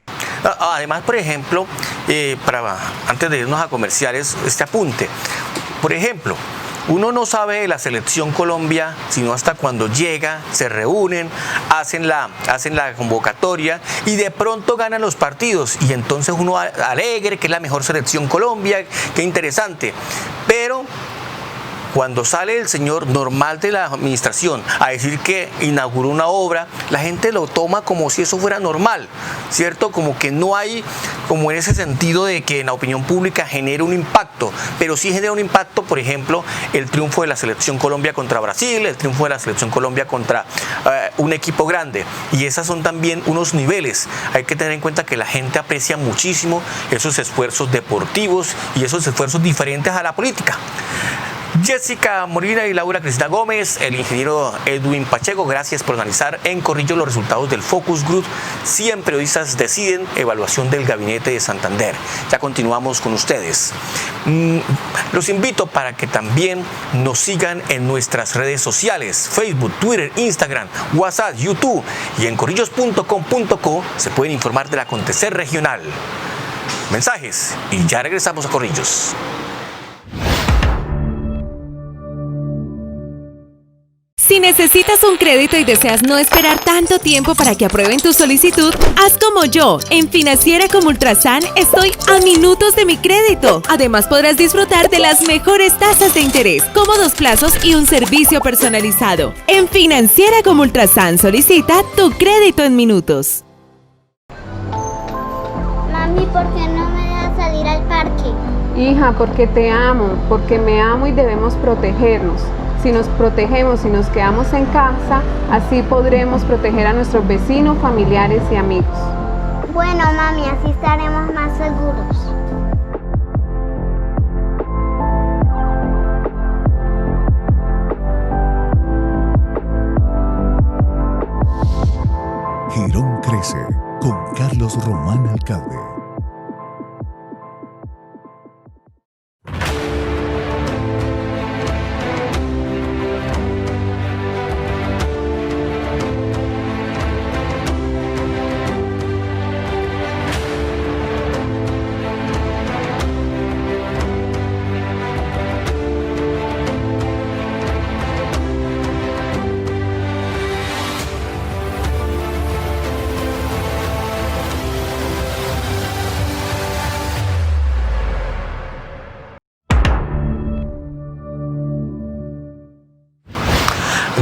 Además, por ejemplo, antes de irnos a comerciales, este apunte. Por ejemplo, uno no sabe de la selección Colombia sino hasta cuando llega, se reúnen, hacen la convocatoria y de pronto ganan los partidos y entonces uno alegre que es la mejor selección Colombia, qué interesante, pero cuando sale el señor normal de la administración a decir que inauguró una obra, la gente lo toma como si eso fuera normal, ¿cierto? Como que no hay, como en ese sentido de que en la opinión pública genere un impacto, pero sí genera un impacto, por ejemplo, el triunfo de la selección Colombia contra Brasil, el triunfo de la selección Colombia contra un equipo grande, y esos son también unos niveles. Hay que tener en cuenta que la gente aprecia muchísimo esos esfuerzos deportivos y esos esfuerzos diferentes a la política. Jessica Molina y Laura Cristina Gómez, el ingeniero Edwin Pacheco, gracias por analizar en Corrillo los resultados del Focus Group 100 periodistas deciden, evaluación del Gabinete de Santander. Ya continuamos con ustedes. Los invito para que también nos sigan en nuestras redes sociales, Facebook, Twitter, Instagram, WhatsApp, YouTube, y en corrillos.com.co se pueden informar del acontecer regional. Mensajes y ya regresamos a Corrillos. Si necesitas un crédito y deseas no esperar tanto tiempo para que aprueben tu solicitud, haz como yo. En Financiera como Ultrasan estoy a minutos de mi crédito. Además podrás disfrutar de las mejores tasas de interés, cómodos plazos y un servicio personalizado. En Financiera como Ultrasan solicita tu crédito en minutos. Mami, ¿por qué no me dejas salir al parque? Hija, porque te amo, porque me amo y debemos protegernos. Si nos protegemos y nos quedamos en casa, así podremos proteger a nuestros vecinos, familiares y amigos. Bueno, mami, así estaremos más seguros. Girón crece con Carlos Román Alcalde.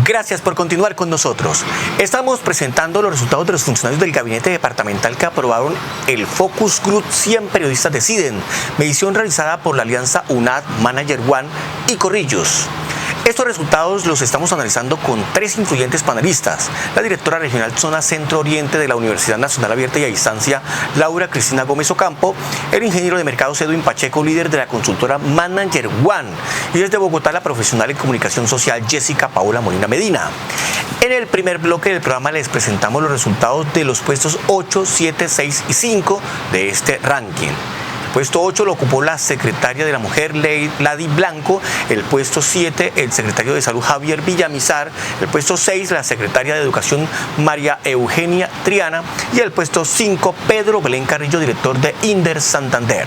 Gracias por continuar con nosotros. Estamos presentando los resultados de los funcionarios del gabinete departamental que aprobaron el Focus Group 100 periodistas deciden, medición realizada por la alianza UNAD, Manager One y Corrillos. Estos resultados los estamos analizando con tres influyentes panelistas: la directora regional Zona Centro Oriente de la Universidad Nacional Abierta y a Distancia, Laura Cristina Gómez Ocampo, el ingeniero de mercados Edwin Pacheco, líder de la consultora Manager One, y desde Bogotá la profesional en comunicación social Jessica Paola Molina Medina. En el primer bloque del programa les presentamos los resultados de los puestos 8, 7, 6 y 5 de este ranking. El puesto 8 lo ocupó la secretaria de la Mujer, Lady Blanco. El puesto 7, el secretario de Salud, Javier Villamizar. El puesto 6, la secretaria de Educación, María Eugenia Triana. Y el puesto 5, Pedro Belén Carrillo, director de Inder Santander.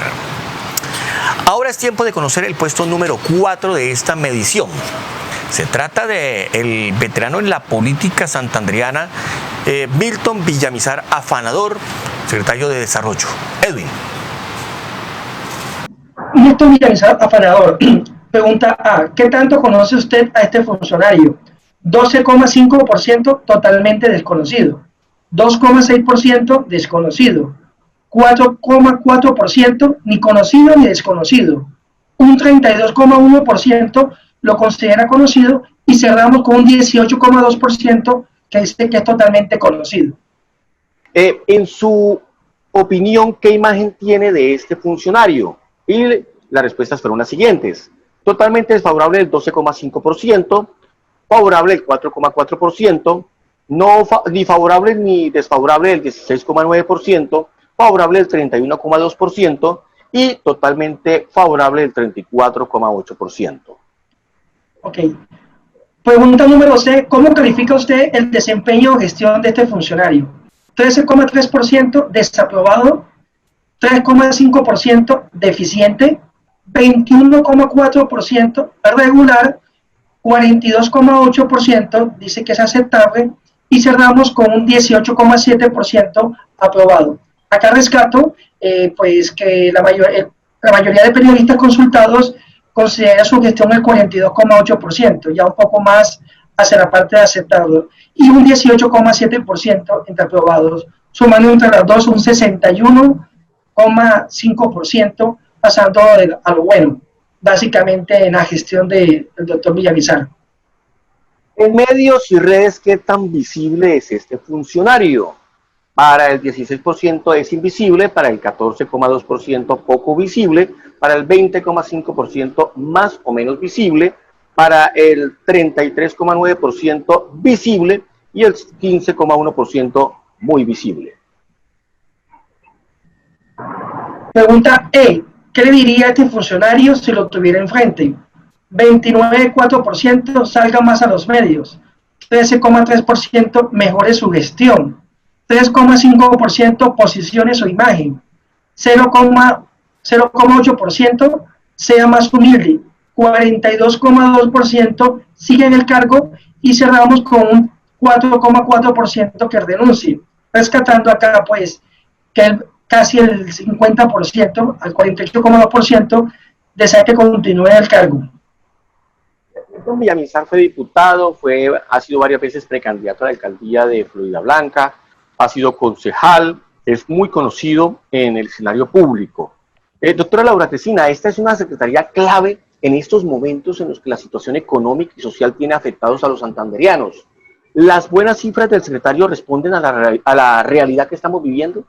Ahora es tiempo de conocer el puesto número 4 de esta medición. Se trata del veterano en la política santanderiana, Milton Villamizar Afanador, secretario de Desarrollo. Edwin. Milton Villamizar Afanador. Pregunta A. ¿Qué tanto conoce usted a este funcionario? 12,5% totalmente desconocido. 2,6% desconocido. 4,4% ni conocido ni desconocido. Un 32,1% lo considera conocido y cerramos con un 18,2% que dice que es totalmente conocido. En su opinión, ¿qué imagen tiene de este funcionario? Y las respuestas fueron las siguientes. totalmente desfavorable del 12,5%, favorable del 4,4%, ni favorable ni desfavorable del 16,9%, favorable del 31,2% y totalmente favorable del 34,8%. Ok. Pregunta número C. ¿Cómo califica usted el desempeño o gestión de este funcionario? 13,3% desaprobado, 3,5% deficiente, 21,4% regular, 42,8% dice que es aceptable y cerramos con un 18,7% aprobado. Acá rescato pues que la mayoría de periodistas consultados considera su gestión el 42,8%, ya un poco más hacia la parte de aceptado, y un 18,7% entre aprobados, sumando entre las dos un 61,5%, pasando a lo bueno, básicamente en la gestión del doctor Villamizar. En medios y redes, ¿qué tan visible es este funcionario? Para el 16% es invisible, para el 14,2% poco visible, para el 20,5% más o menos visible, para el 33,9% visible y el 15,1% muy visible. Pregunta E. ¿Qué le diría a este funcionario si lo tuviera enfrente? 29,4% salga más a los medios, 13,3% mejore su gestión, 3,5% posicione su imagen, 0,8% sea más humilde, 42,2% sigue en el cargo y cerramos con un 4,4% que renuncie, rescatando acá pues que casi el 50%, al 48,2% desea que continúe en el cargo. Don Villamizar fue diputado, ha sido varias veces precandidato a la alcaldía de Floridablanca, ha sido concejal, es muy conocido en el escenario público. Doctora Laura Tesina, esta es una secretaría clave en estos momentos en los que la situación económica y social tiene afectados a los santanderianos. ¿Las buenas cifras del secretario responden a la realidad que estamos viviendo?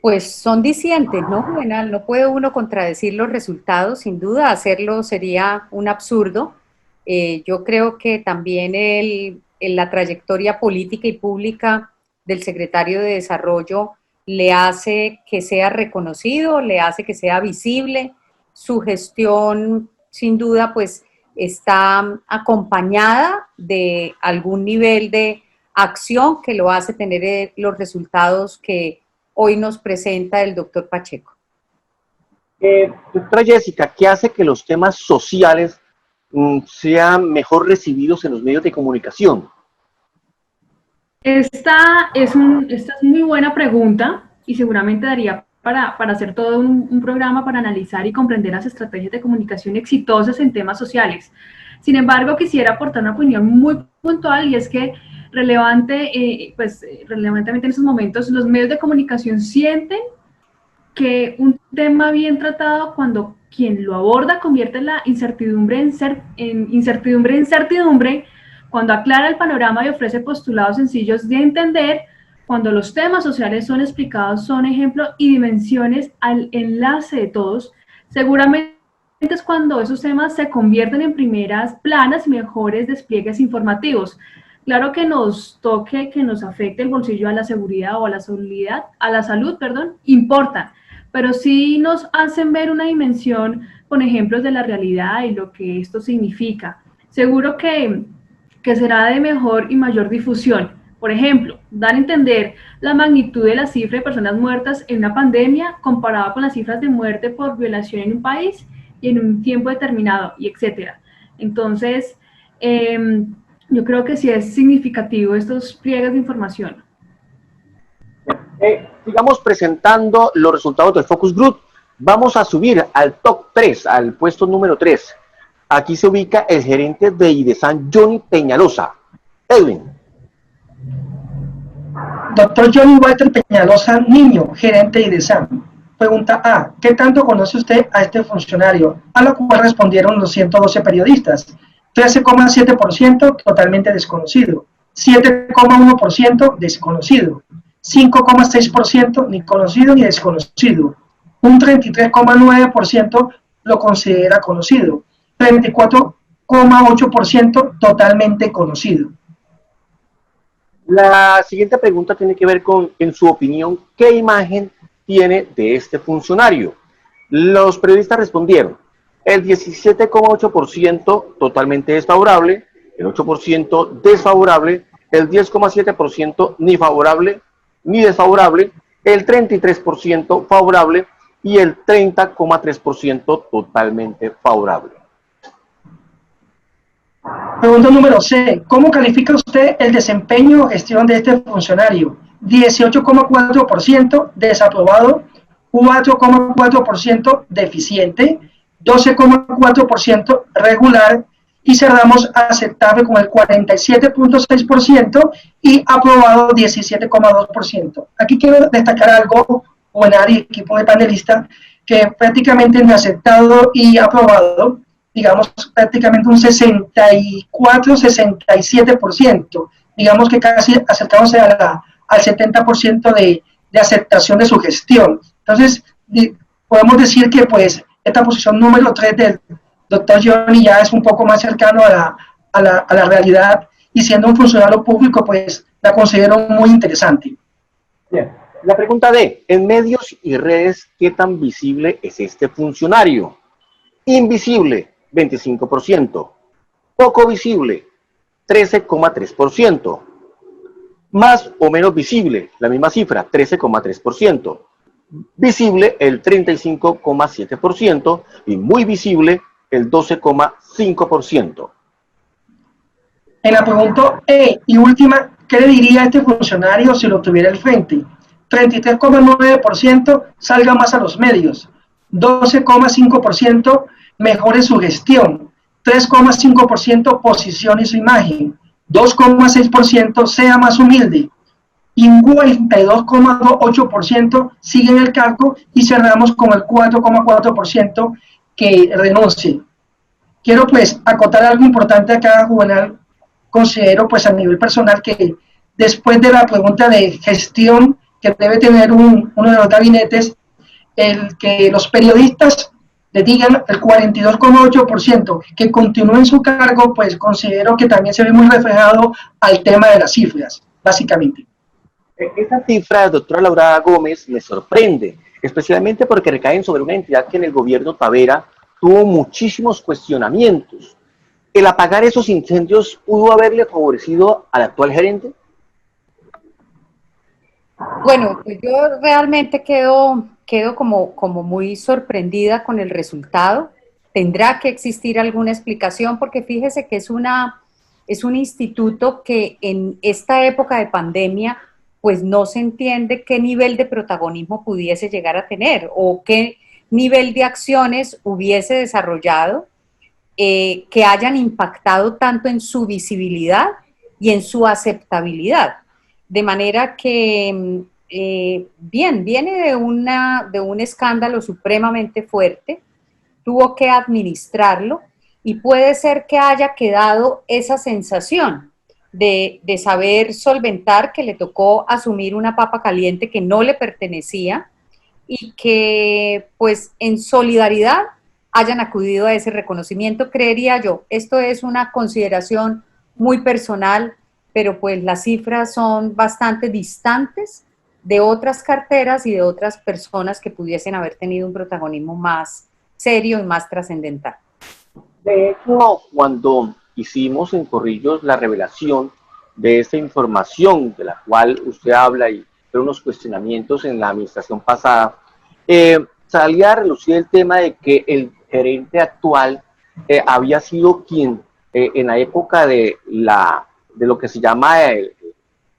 Pues son dicientes, ¿no, Juvenal? No puede uno contradecir los resultados, sin duda, hacerlo sería un absurdo. Yo creo que también la trayectoria política y pública del secretario de Desarrollo le hace que sea reconocido, le hace que sea visible. Su gestión, sin duda, pues está acompañada de algún nivel de acción que lo hace tener los resultados que hoy nos presenta el doctor Pacheco. Doctora Jessica, ¿qué hace que los temas sociales sean mejor recibidos en los medios de comunicación? Esta es muy buena pregunta y seguramente daría para hacer todo un programa para analizar y comprender las estrategias de comunicación exitosas en temas sociales. Sin embargo, quisiera aportar una opinión muy puntual y es que relevantemente en estos momentos los medios de comunicación sienten que un tema bien tratado cuando quien lo aborda convierte la incertidumbre en certidumbre, cuando aclara el panorama y ofrece postulados sencillos de entender, cuando los temas sociales son explicados, son ejemplo y dimensiones al enlace de todos, seguramente es cuando esos temas se convierten en primeras planas y mejores despliegues informativos. Claro que nos toque, que nos afecte el bolsillo a la seguridad o a la salud, importa, pero sí nos hacen ver una dimensión con ejemplos de la realidad y lo que esto significa. Seguro que será de mejor y mayor difusión. Por ejemplo, dar a entender la magnitud de la cifra de personas muertas en una pandemia comparada con las cifras de muerte por violación en un país y en un tiempo determinado, y etcétera. Entonces, yo creo que sí es significativo estos pliegues de información. Sigamos presentando los resultados del Focus Group. Vamos a subir al top 3, al puesto número 3. Aquí se ubica el gerente de IDESAN, Johnny Peñalosa. Edwin. Doctor Johnny Walter Peñalosa Niño, gerente de IDESAN. Pregunta A. ¿Qué tanto conoce usted a este funcionario? A lo cual respondieron los 112 periodistas. 13,7% totalmente desconocido, 7,1% desconocido, 5,6% ni conocido ni desconocido, un 33,9% lo considera conocido. 34,8% totalmente conocido. La siguiente pregunta tiene que ver con, en su opinión, ¿qué imagen tiene de este funcionario? Los periodistas respondieron, el 17,8% totalmente desfavorable, el 8% desfavorable, el 10,7% ni favorable ni desfavorable, el 33% favorable y el 30,3% totalmente favorable. Pregunta número C. ¿Cómo califica usted el desempeño o gestión de este funcionario? 18,4% desaprobado, 4,4% deficiente, 12,4% regular y cerramos aceptable con el 47,6% y aprobado 17,2%. Aquí quiero destacar algo, Juvenal y equipo de panelistas, que prácticamente en aceptado y aprobado, digamos prácticamente un 64-67%, digamos que casi acercamos al 70% de aceptación de su gestión. Entonces, podemos decir que pues esta posición número 3 del doctor Johnny ya es un poco más cercano a la realidad y siendo un funcionario público, pues la considero muy interesante. Bien. La pregunta D, en medios y redes, ¿qué tan visible es este funcionario? Invisible, 25%. Poco visible, 13,3%. Más o menos visible, la misma cifra, 13,3%. Visible, el 35,7%. Y muy visible, el 12,5%. En la pregunta E y última, ¿qué le diría a este funcionario si lo tuviera al frente? 33,9% salga más a los medios, 12,5% mejore su gestión, 3,5% posicione su imagen, 2,6% sea más humilde, y un 42,8% sigue en el cargo y cerramos con el 4,4% que renuncie. Quiero pues acotar algo importante acá, Juvenal. Considero pues a nivel personal que después de la pregunta de gestión que debe tener uno de los gabinetes, el que los periodistas le digan el 42,8% que continúe en su cargo, pues considero que también se ve muy reflejado al tema de las cifras, básicamente. Esta cifra, doctora Laura Gómez, me sorprende, especialmente porque recaen sobre una entidad que en el gobierno Tavera tuvo muchísimos cuestionamientos. ¿El apagar esos incendios pudo haberle favorecido al actual gerente? Bueno, pues yo realmente quedo como muy sorprendida con el resultado. Tendrá que existir alguna explicación porque fíjese que es un instituto que en esta época de pandemia pues no se entiende qué nivel de protagonismo pudiese llegar a tener o qué nivel de acciones hubiese desarrollado que hayan impactado tanto en su visibilidad y en su aceptabilidad. De manera que, viene de un escándalo supremamente fuerte, tuvo que administrarlo y puede ser que haya quedado esa sensación de saber solventar, que le tocó asumir una papa caliente que no le pertenecía y que pues en solidaridad hayan acudido a ese reconocimiento, creería yo. Esto es una consideración muy personal, pero pues las cifras son bastante distantes de otras carteras y de otras personas que pudiesen haber tenido un protagonismo más serio y más trascendental. De hecho, cuando hicimos en Corrillos la revelación de esta información de la cual usted habla y de unos cuestionamientos en la administración pasada, salía a relucir el tema de que el gerente actual había sido quien en la época de lo que se llama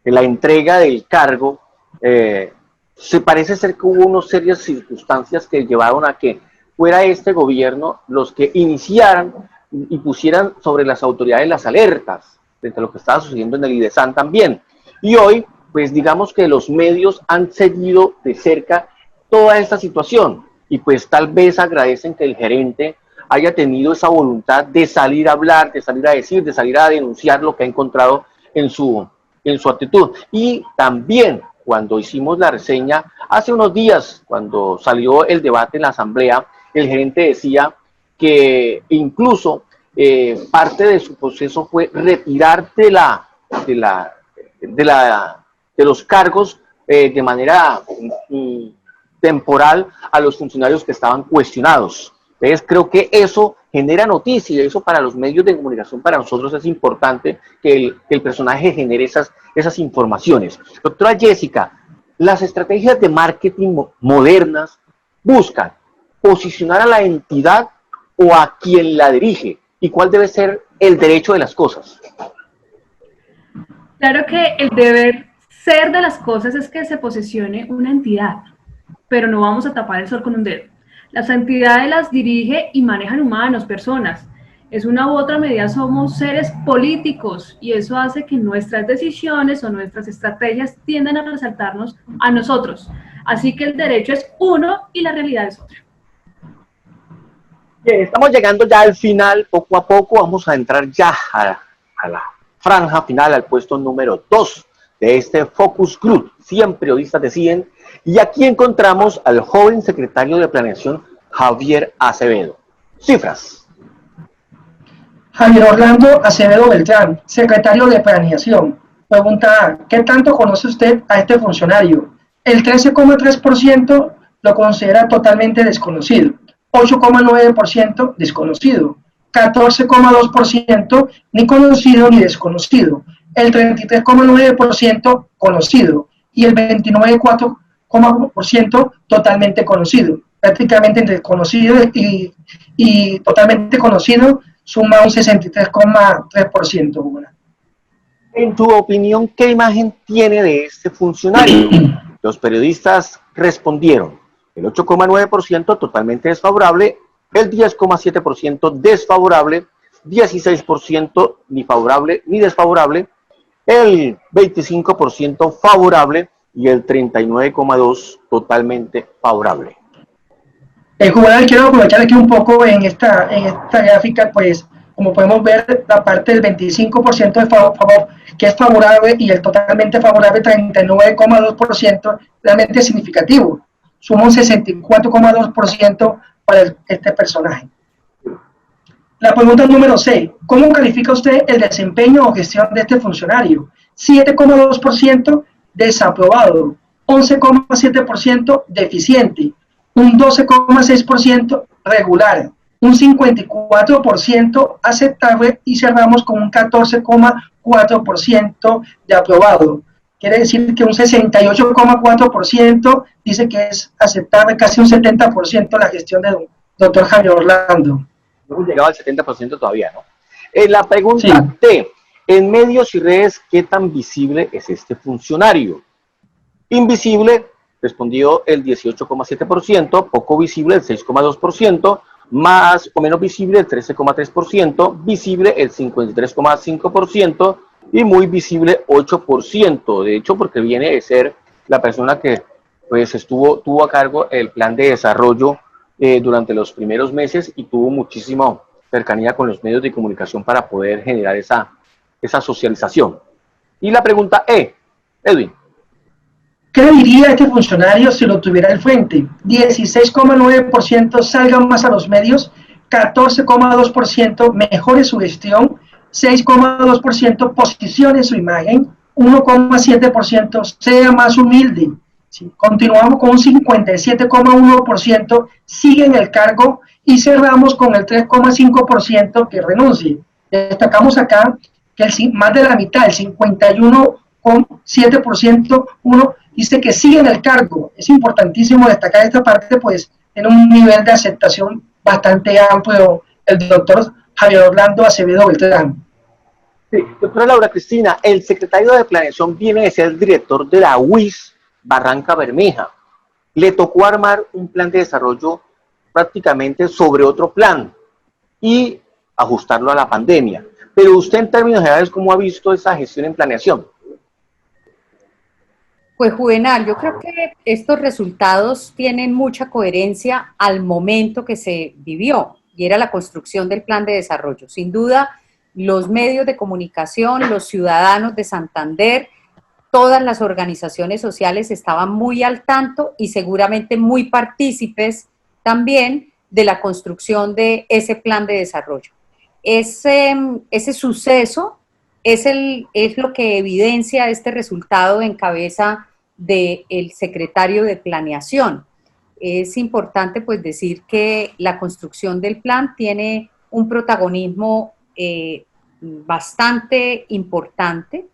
la entrega del cargo, se parece ser que hubo unas serias circunstancias que llevaron a que fuera este gobierno los que iniciaran y pusieran sobre las autoridades las alertas frente a lo que estaba sucediendo en el IDESAN también. Y hoy, pues digamos que los medios han seguido de cerca toda esta situación y pues tal vez agradecen que el gerente haya tenido esa voluntad de salir a hablar, de salir a decir, de salir a denunciar lo que ha encontrado en su actitud. Y también cuando hicimos la reseña hace unos días, cuando salió el debate en la asamblea, el gerente decía que incluso parte de su proceso fue retirar de los cargos de manera temporal a los funcionarios que estaban cuestionados. Entonces creo que eso genera noticia, y eso para los medios de comunicación, para nosotros es importante que el personaje genere esas informaciones. Doctora Jessica, las estrategias de marketing modernas buscan posicionar a la entidad o a quien la dirige, y cuál debe ser el derecho de las cosas. Claro que el deber ser de las cosas es que se posicione una entidad, pero no vamos a tapar el sol con un dedo. Las entidades las dirige y manejan humanos, personas. Es una u otra medida somos seres políticos, y eso hace que nuestras decisiones o nuestras estrategias tiendan a resaltarnos a nosotros. Así que el derecho es uno y la realidad es otra. Bien, estamos llegando ya al final, poco a poco vamos a entrar ya a la franja final, al puesto número 2 de este Focus Group, 100 periodistas deciden, y aquí encontramos al joven secretario de Planeación, Javier Acevedo. Cifras. Javier Orlando Acevedo Beltrán, secretario de Planeación. Pregunta A, ¿qué tanto conoce usted a este funcionario? El 13,3% lo considera totalmente desconocido, 8,9% desconocido, 14,2% ni conocido ni desconocido, el 33,9% conocido y el 29,4% totalmente conocido. Prácticamente entre conocido y totalmente conocido suma un 63,3%. En tu opinión, ¿qué imagen tiene de este funcionario? Los periodistas respondieron: el 8,9% totalmente desfavorable, el 10,7% desfavorable, 16% ni favorable ni desfavorable, el 25% favorable y el 39,2% totalmente favorable. Juvenal, quiero aprovechar aquí un poco en esta gráfica, pues como podemos ver, la parte del 25% de favor, que es favorable, y el totalmente favorable, 39,2%, realmente significativo. Suma un 64,2% para este personaje. La pregunta número 6. ¿Cómo califica usted el desempeño o gestión de este funcionario? 7,2% desaprobado, 11,7% deficiente, un 12,6% regular, un 54% aceptable, y cerramos con un 14,4% de aprobado. Quiere decir que un 68,4% dice que es aceptable, casi un 70% la gestión del doctor Javier Orlando. No hemos llegado al 70% todavía, ¿no? La pregunta Sí. T. En medios y redes, ¿qué tan visible es este funcionario? Invisible, respondió el 18,7%, poco visible el 6,2%, más o menos visible el 13,3%, visible el 53,5% y muy visible 8%. De hecho, porque viene de ser la persona que pues tuvo a cargo el plan de desarrollo durante los primeros meses, y tuvo muchísima cercanía con los medios de comunicación para poder generar esa socialización. Y la pregunta E, Edwin. ¿Qué le diría a este funcionario si lo tuviera al frente? 16,9% salgan más a los medios, 14,2% mejore su gestión, 6,2% posicione su imagen, 1,7% sea más humilde. ¿Sí? Continuamos con un 57,1% sigue en el cargo, y cerramos con el 3,5% que renuncie. Destacamos acá que más de la mitad, el 51,7%, dice que sigue en el cargo. Es importantísimo destacar esta parte, pues en un nivel de aceptación bastante amplio el doctor Javier Orlando Acevedo Beltrán. Sí, doctora Laura Cristina, el secretario de Planeación viene de ser el director de la UIS Barranca Bermeja. Le tocó armar un plan de desarrollo prácticamente sobre otro plan y ajustarlo a la pandemia. Pero usted, en términos generales, ¿cómo ha visto esa gestión en planeación? Pues Juvenal, yo creo que estos resultados tienen mucha coherencia al momento que se vivió, y era la construcción del plan de desarrollo. Sin duda, los medios de comunicación, los ciudadanos de Santander, todas las organizaciones sociales estaban muy al tanto y seguramente muy partícipes también de la construcción de ese plan de desarrollo. Ese suceso es lo que evidencia este resultado en cabeza del secretario de Planeación. Es importante pues decir que la construcción del plan tiene un protagonismo bastante importante.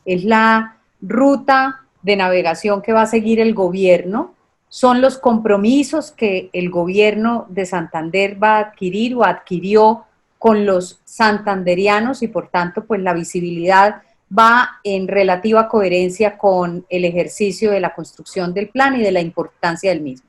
Es la ruta de navegación que va a seguir el gobierno, son los compromisos que el gobierno de Santander va a adquirir o adquirió con los santanderianos y por tanto pues la visibilidad va en relativa coherencia con el ejercicio de la construcción del plan y de la importancia del mismo.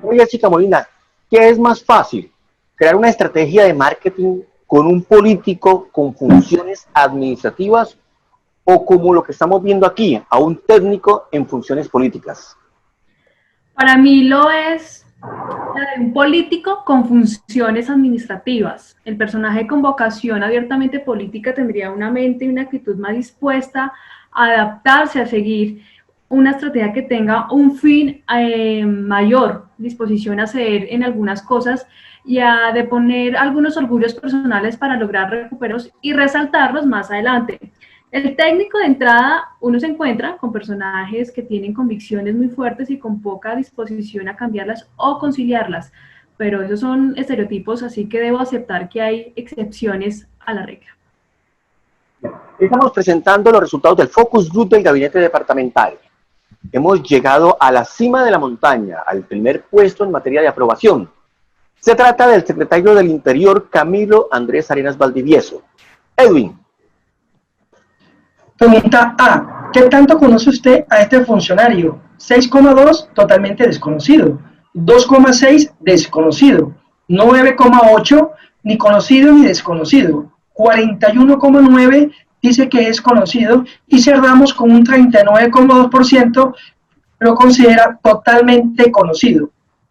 Oye, chica Molina, ¿qué es más fácil? ¿Crear una estrategia de marketing con un político con funciones administrativas o como lo que estamos viendo aquí, a un técnico en funciones políticas? Para mí lo es la de un político con funciones administrativas. El personaje con vocación abiertamente política tendría una mente y una actitud más dispuesta a adaptarse, a seguir una estrategia que tenga un fin mayor, disposición a ceder en algunas cosas y a deponer algunos orgullos personales para lograr recuperos y resaltarlos más adelante. El técnico de entrada, uno se encuentra con personajes que tienen convicciones muy fuertes y con poca disposición a cambiarlas o conciliarlas, pero esos son estereotipos, así que debo aceptar que hay excepciones a la regla. Estamos presentando los resultados del Focus Group del Gabinete Departamental. Hemos llegado a la cima de la montaña, al primer puesto en materia de aprobación. Se trata del secretario del Interior, Camilo Andrés Arenas Valdivieso. Edwin. Pregunta A. ¿Qué tanto conoce usted a este funcionario? 6,2, totalmente desconocido. 2,6, desconocido. 9,8, ni conocido ni desconocido. 41,9, dice que es conocido. Y cerramos con un 39,2%, lo considera totalmente conocido.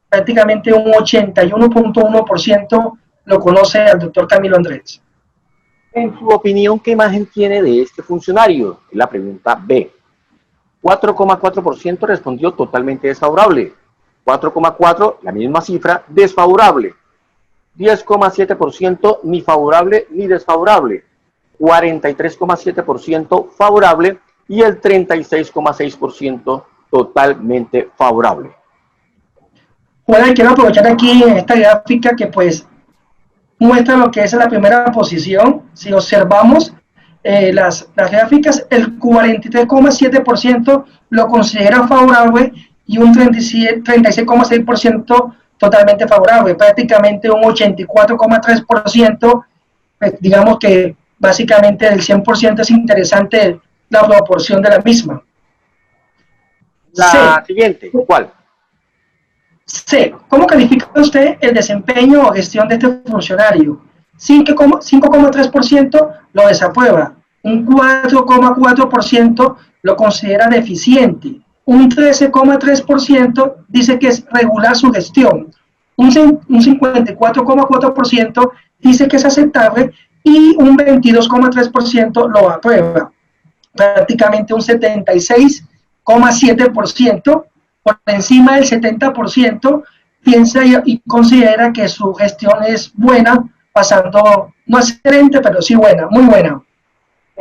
Prácticamente un 81,1% lo conoce al doctor Camilo Andrés. En su opinión, ¿qué imagen tiene de este funcionario? Es la pregunta B. 4,4% respondió totalmente desfavorable. 4,4%, la misma cifra, desfavorable. 10,7% ni favorable ni desfavorable. 43,7% favorable y el 36,6% totalmente favorable. Bueno, quiero aprovechar aquí en esta gráfica que pues muestra lo que es la primera posición. Si observamos las gráficas, el 43,7% lo considera favorable y un 36,6% totalmente favorable, prácticamente un 84,3%, pues, digamos que básicamente el 100% es interesante la proporción de la misma. La siguiente, ¿cuál? C. ¿Cómo califica usted el desempeño o gestión de este funcionario? 5,3% lo desaprueba, un 4,4% lo considera deficiente, un 13,3% dice que es regular su gestión, un 54,4% dice que es aceptable y un 22,3% lo aprueba. Prácticamente un 76,7%, por encima del 70%, piensa y considera que su gestión es buena, pasando, no excelente, pero sí buena, muy buena.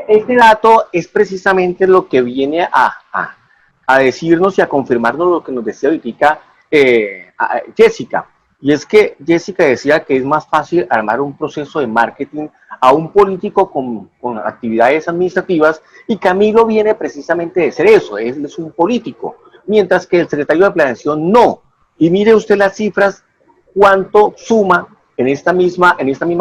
Este dato es precisamente lo que viene a decirnos y a confirmarnos lo que nos decía ahorita Jessica. Y es que Jessica decía que es más fácil armar un proceso de marketing a un político con actividades administrativas, y Camilo viene precisamente de ser eso, él es un político, mientras que el secretario de Planeación no. Y mire usted las cifras, cuánto suma en esta misma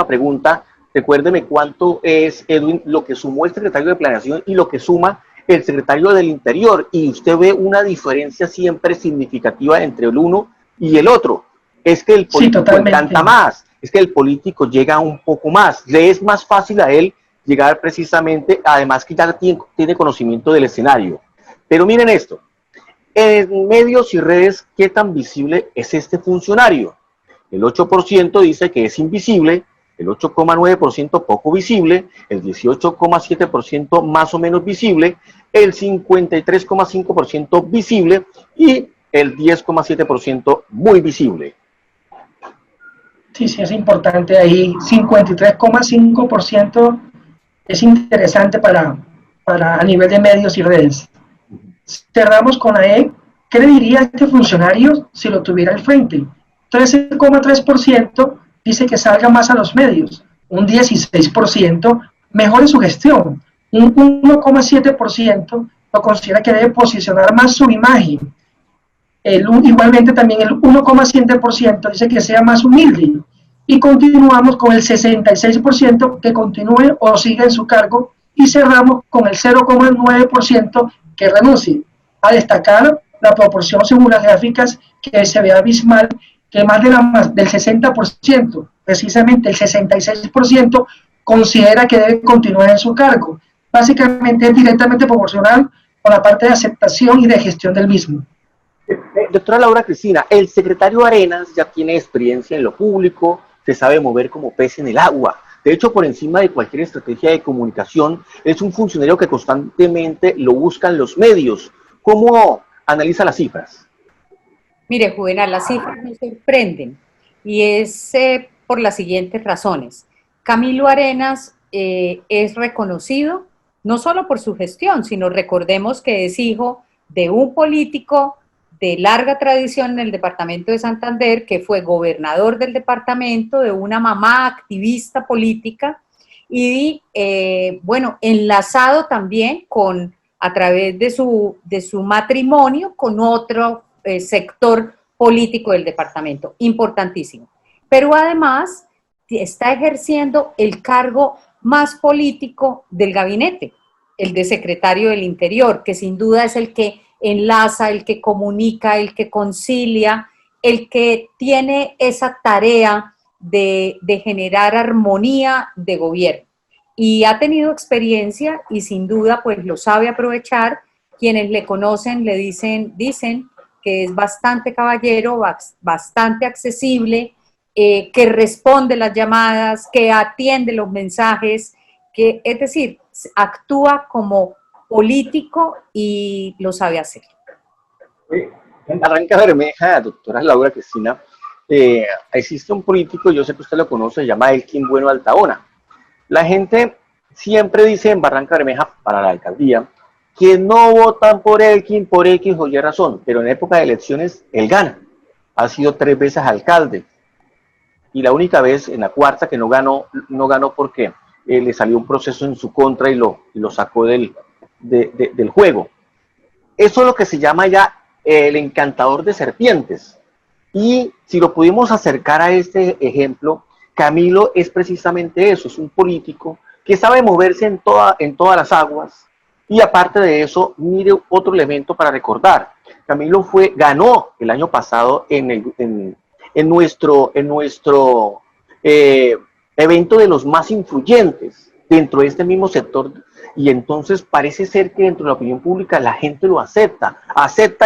pregunta. Recuérdeme cuánto es, Edwin, lo que sumó el secretario de Planeación y lo que suma el secretario del Interior, y usted ve una diferencia siempre significativa entre el uno y el otro. Es que el político encanta más, es que el político llega un poco más, le es más fácil a él llegar precisamente, además que ya tiene conocimiento del escenario. Pero miren esto, en medios y redes, ¿qué tan visible es este funcionario? El 8% dice que es invisible, el 8,9% poco visible, el 18,7% más o menos visible, el 53,5% visible y el 10,7% muy visible. Sí, sí, es importante ahí. 53,5% es interesante para a nivel de medios y redes. Cerramos con la E. ¿Qué le diría a este funcionario si lo tuviera al frente? 13,3% dice que salga más a los medios. Un 16% mejore su gestión. Un 1,7% lo considera que debe posicionar más su imagen. Igualmente también el 1,7% dice que sea más humilde. Y continuamos con el 66% que continúe o siga en su cargo, y cerramos con el 0,9% que renuncie. A destacar la proporción según las gráficas, que se ve abismal, que más del 60%, precisamente el 66%, considera que debe continuar en su cargo. Básicamente es directamente proporcional con la parte de aceptación y de gestión del mismo. Doctora Laura Cristina, el secretario Arenas ya tiene experiencia en lo público, se sabe mover como pez en el agua. De hecho, por encima de cualquier estrategia de comunicación, es un funcionario que constantemente lo buscan los medios. ¿Cómo analiza las cifras? Mire, Juvenal, las cifras nos sorprenden, y es por las siguientes razones. Camilo Arenas es reconocido no solo por su gestión, sino recordemos que es hijo de un político de larga tradición en el departamento de Santander, que fue gobernador del departamento, de una mamá activista política, y bueno, enlazado también a través de su matrimonio con otro sector político del departamento, importantísimo. Pero además está ejerciendo el cargo más político del gabinete, el de secretario del Interior, que sin duda es el que enlaza, el que comunica, el que concilia, el que tiene esa tarea de generar armonía de gobierno. Y ha tenido experiencia y sin duda pues lo sabe aprovechar. Quienes le conocen le dicen que es bastante caballero, bastante accesible, que responde las llamadas, que atiende los mensajes, es decir, actúa como político y lo sabe hacer. En Barranca Bermeja, doctora Laura Cristina, existe un político, yo sé que usted lo conoce, se llama Elkin Bueno Altaona. La gente siempre dice en Barranca Bermeja, para la alcaldía, que no votan por Elkin por X o Y razón, pero en época de elecciones él gana. Ha sido 3 veces alcalde, y la única vez, en la cuarta, que no ganó porque le salió un proceso en su contra y lo sacó del juego. Eso es lo que se llama ya el encantador de serpientes. Y si lo pudimos acercar a este ejemplo, Camilo es precisamente eso, es un político que sabe moverse en todas las aguas. Y aparte de eso, mire otro elemento para recordar. Camilo ganó el año pasado en nuestro evento de los más influyentes dentro de este mismo sector, y entonces parece ser que dentro de la opinión pública la gente lo acepta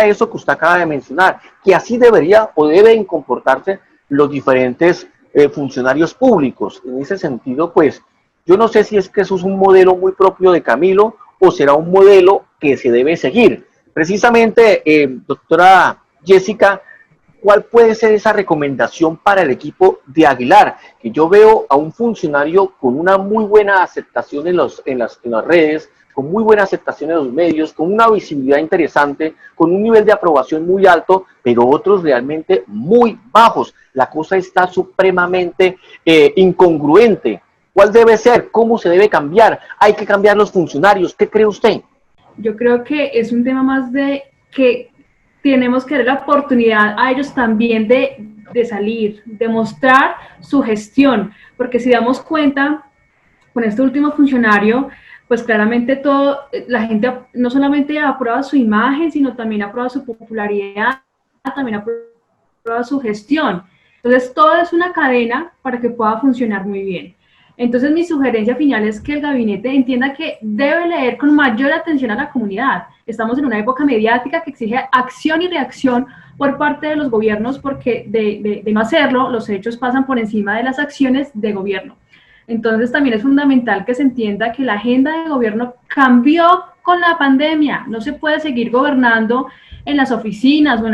eso que usted acaba de mencionar, que así debería o deben comportarse los diferentes funcionarios públicos. En ese sentido, pues, yo no sé si es que eso es un modelo muy propio de Camilo o será un modelo que se debe seguir. Precisamente, doctora Jessica, ¿cuál puede ser esa recomendación para el equipo de Aguilar? Que yo veo a un funcionario con una muy buena aceptación en las redes, con muy buena aceptación en los medios, con una visibilidad interesante, con un nivel de aprobación muy alto, pero otros realmente muy bajos. La cosa está supremamente incongruente. ¿Cuál debe ser? ¿Cómo se debe cambiar? ¿Hay que cambiar los funcionarios? ¿Qué cree usted? Yo creo que es un tema más de que tenemos que dar la oportunidad a ellos también de salir, de mostrar su gestión, porque si damos cuenta, con este último funcionario, pues claramente la gente no solamente aprueba su imagen, sino también aprueba su popularidad, también aprueba su gestión. Entonces, todo es una cadena para que pueda funcionar muy bien. Entonces, mi sugerencia final es que el gabinete entienda que debe leer con mayor atención a la comunidad. Estamos en una época mediática que exige acción y reacción por parte de los gobiernos, porque de no hacerlo, los hechos pasan por encima de las acciones de gobierno. Entonces, también es fundamental que se entienda que la agenda de gobierno cambió con la pandemia. No se puede seguir gobernando en las oficinas o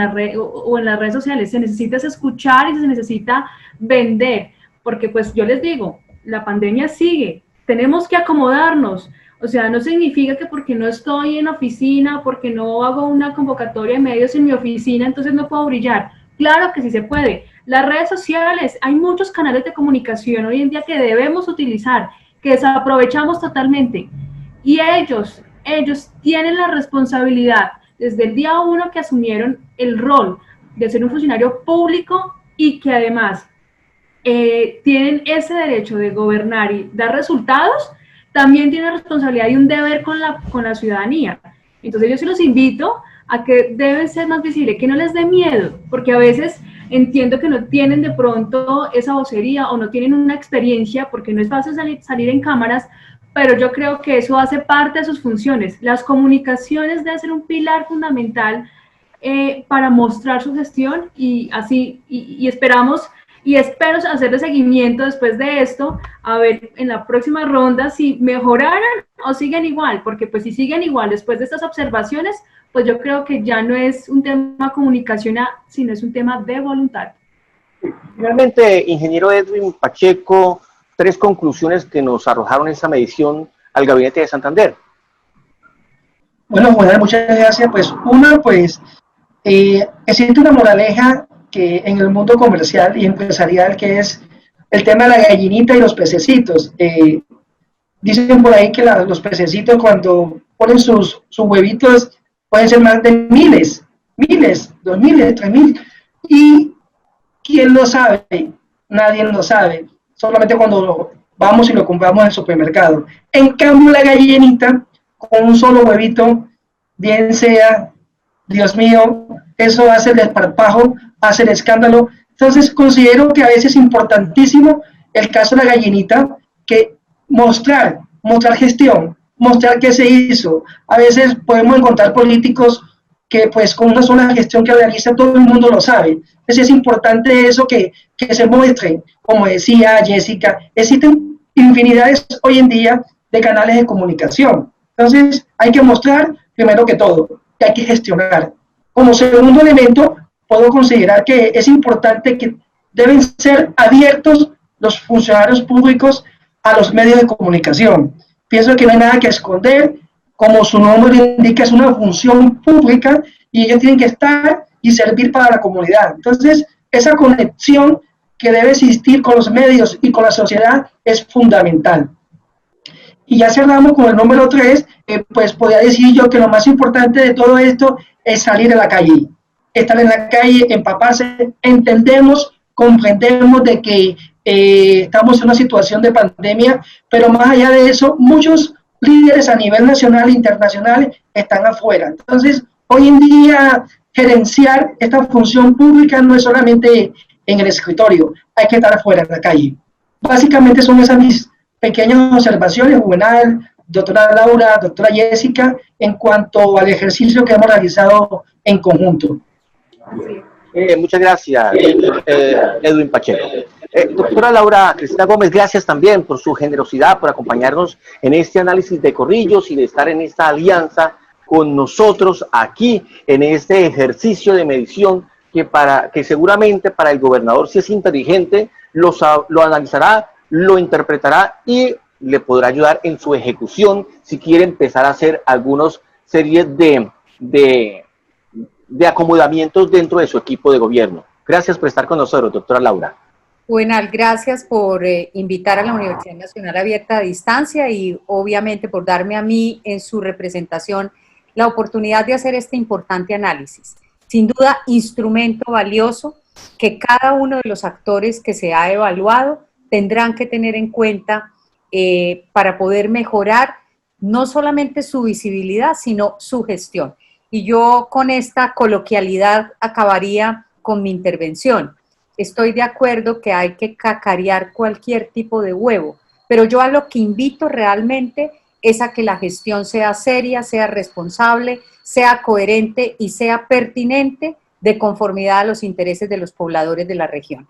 en las redes sociales. Se necesita escuchar y se necesita vender, porque pues yo les digo, la pandemia sigue, tenemos que acomodarnos. O sea, no significa que porque no estoy en oficina, porque no hago una convocatoria de medios en mi oficina, entonces no puedo brillar. Claro que sí se puede. Las redes sociales, hay muchos canales de comunicación hoy en día que debemos utilizar, que desaprovechamos totalmente. Y ellos tienen la responsabilidad, desde el día 1 que asumieron el rol de ser un funcionario público y que además tienen ese derecho de gobernar y dar resultados, también tienen responsabilidad y un deber con la ciudadanía. Entonces yo sí los invito a que deben ser más visibles, que no les dé miedo, porque a veces entiendo que no tienen de pronto esa vocería o no tienen una experiencia, porque no es fácil salir en cámaras, pero yo creo que eso hace parte de sus funciones. Las comunicaciones deben ser un pilar fundamental para mostrar su gestión y así, y esperamos y espero hacerle seguimiento después de esto, a ver en la próxima ronda si mejoraron o siguen igual, porque pues si siguen igual después de estas observaciones, pues yo creo que ya no es un tema comunicacional, sino es un tema de voluntad. Finalmente, ingeniero Edwin Pacheco, 3 conclusiones que nos arrojaron esa medición al Gabinete de Santander. Bueno, muchas gracias. Pues una, pues existe una moraleja que en el mundo comercial y empresarial, que es el tema de la gallinita y los pececitos. Dicen por ahí que los pececitos cuando ponen sus huevitos pueden ser más de miles, 2.000, 3.000. ¿Y quién lo sabe? Nadie lo sabe. Solamente cuando vamos y lo compramos en el supermercado. En cambio, la gallinita, con un solo huevito, bien sea, Dios mío, eso hace el desparpajo, hace el escándalo. Entonces considero que a veces es importantísimo el caso de la gallinita, que mostrar gestión, mostrar qué se hizo. A veces podemos encontrar políticos que pues con una sola gestión que realiza todo el mundo lo sabe. Entonces es importante eso que se muestre. Como decía Jessica, existen infinidades hoy en día de canales de comunicación. Entonces hay que mostrar primero que todo, que hay que gestionar. Como segundo elemento, puedo considerar que es importante que deben ser abiertos los funcionarios públicos a los medios de comunicación. Pienso que no hay nada que esconder, como su nombre indica, es una función pública y ellos tienen que estar y servir para la comunidad. Entonces, esa conexión que debe existir con los medios y con la sociedad es fundamental. Y ya cerramos con el número 3, pues podría decir yo que lo más importante de todo esto es salir a la calle. Estar en la calle, empaparse, entendemos, comprendemos de que estamos en una situación de pandemia, pero más allá de eso, muchos líderes a nivel nacional e internacional están afuera. Entonces, hoy en día, gerenciar esta función pública no es solamente en el escritorio, hay que estar afuera, en la calle. Básicamente son esas mis pequeñas observaciones, Juvenal, doctora Laura, doctora Jessica, en cuanto al ejercicio que hemos realizado en conjunto. Muchas gracias, Edwin Pacheco. Doctora Laura Cristina Gómez, gracias también por su generosidad, por acompañarnos en este análisis de Corrillos y de estar en esta alianza con nosotros aquí en este ejercicio de medición que seguramente para el gobernador, si es inteligente, lo analizará, lo interpretará y le podrá ayudar en su ejecución si quiere empezar a hacer algunas series de acomodamientos dentro de su equipo de gobierno. Gracias por estar con nosotros, doctora Laura. Buenal, gracias por invitar a la Universidad Nacional Abierta a Distancia y obviamente por darme a mí en su representación la oportunidad de hacer este importante análisis. Sin duda, instrumento valioso que cada uno de los actores que se ha evaluado tendrán que tener en cuenta para poder mejorar no solamente su visibilidad, sino su gestión. Y yo con esta coloquialidad acabaría con mi intervención. Estoy de acuerdo que hay que cacarear cualquier tipo de huevo, pero yo a lo que invito realmente es a que la gestión sea seria, sea responsable, sea coherente y sea pertinente de conformidad a los intereses de los pobladores de la región.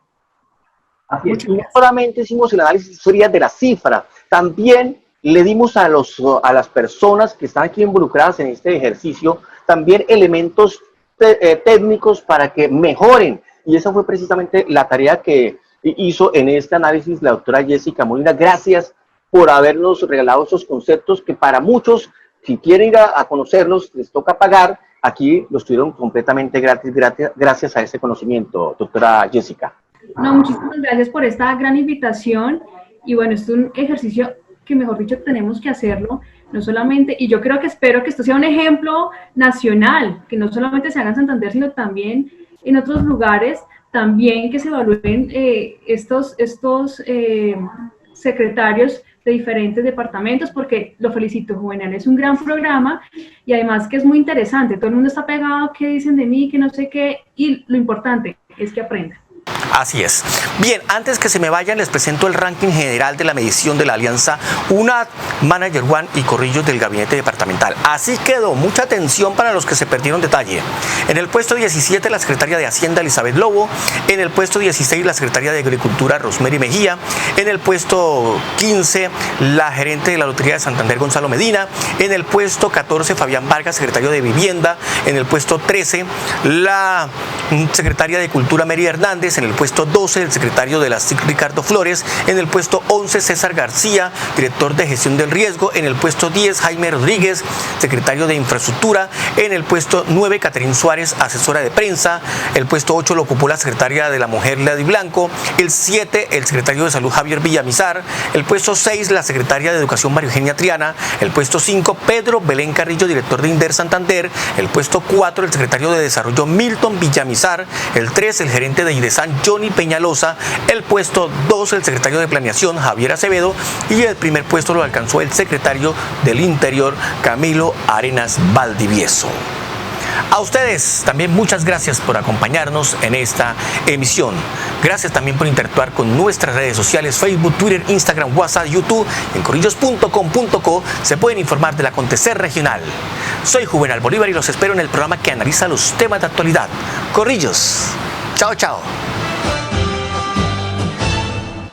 Así es. No solamente hicimos el análisis de las cifras, también le dimos a las personas que están aquí involucradas en este ejercicio también elementos técnicos para que mejoren. Y esa fue precisamente la tarea que hizo en este análisis la doctora Jessica Molina. Gracias por habernos regalado esos conceptos que para muchos, si quieren ir a conocerlos, les toca pagar. Aquí los tuvieron completamente gratis, gracias a ese conocimiento, doctora Jessica. No, muchísimas gracias por esta gran invitación. Y bueno, es un ejercicio que, mejor dicho, tenemos que hacerlo, no solamente, y yo creo que espero que esto sea un ejemplo nacional, que no solamente se haga en Santander, sino también en otros lugares, también que se evalúen estos secretarios de diferentes departamentos, porque lo felicito, Juvenal, es un gran programa y además que es muy interesante, todo el mundo está pegado, qué dicen de mí, que no sé qué, y lo importante es que aprendan. Así es. Bien, antes que se me vayan, les presento el ranking general de la medición de la alianza UNAD, Manager One y Corrillos del Gabinete Departamental. Así quedó. Mucha atención para los que se perdieron detalle. En el puesto 17, la secretaria de Hacienda, Elizabeth Lobo. En el puesto 16, la secretaria de Agricultura, Rosemary Mejía. En el puesto 15, la gerente de la Lotería de Santander, Gonzalo Medina. En el puesto 14, Fabián Vargas, secretario de Vivienda. En el puesto 13, la secretaria de Cultura, Mary Hernández. En el puesto 12, el secretario de la SIC, Ricardo Flores. En el puesto 11, César García, director de Gestión del Riesgo. En el puesto 10, Jaime Rodríguez, secretario de Infraestructura. En el puesto 9, Caterín Suárez, asesora de prensa. El puesto 8 lo ocupó la secretaria de la Mujer, Lady Blanco. El 7, el secretario de Salud, Javier Villamizar. El puesto 6, la secretaria de Educación, María Eugenia Triana. El puesto 5, Pedro Belén Carrillo, director de INDER Santander. El puesto 4, el secretario de Desarrollo, Milton Villamizar. El 3, el gerente de IDESAN, Johnny Peñalosa. El puesto 2, el secretario de Planeación, Javier Acevedo. Y el primer puesto lo alcanzó el secretario del Interior, Camilo Arenas Valdivieso. A ustedes también muchas gracias por acompañarnos en esta emisión. Gracias también por interactuar con nuestras redes sociales, Facebook, Twitter, Instagram, WhatsApp, YouTube. En corrillos.com.co se pueden informar del acontecer regional. Soy Juvenal Bolívar y los espero en el programa que analiza los temas de actualidad. Corrillos. Chao, chao.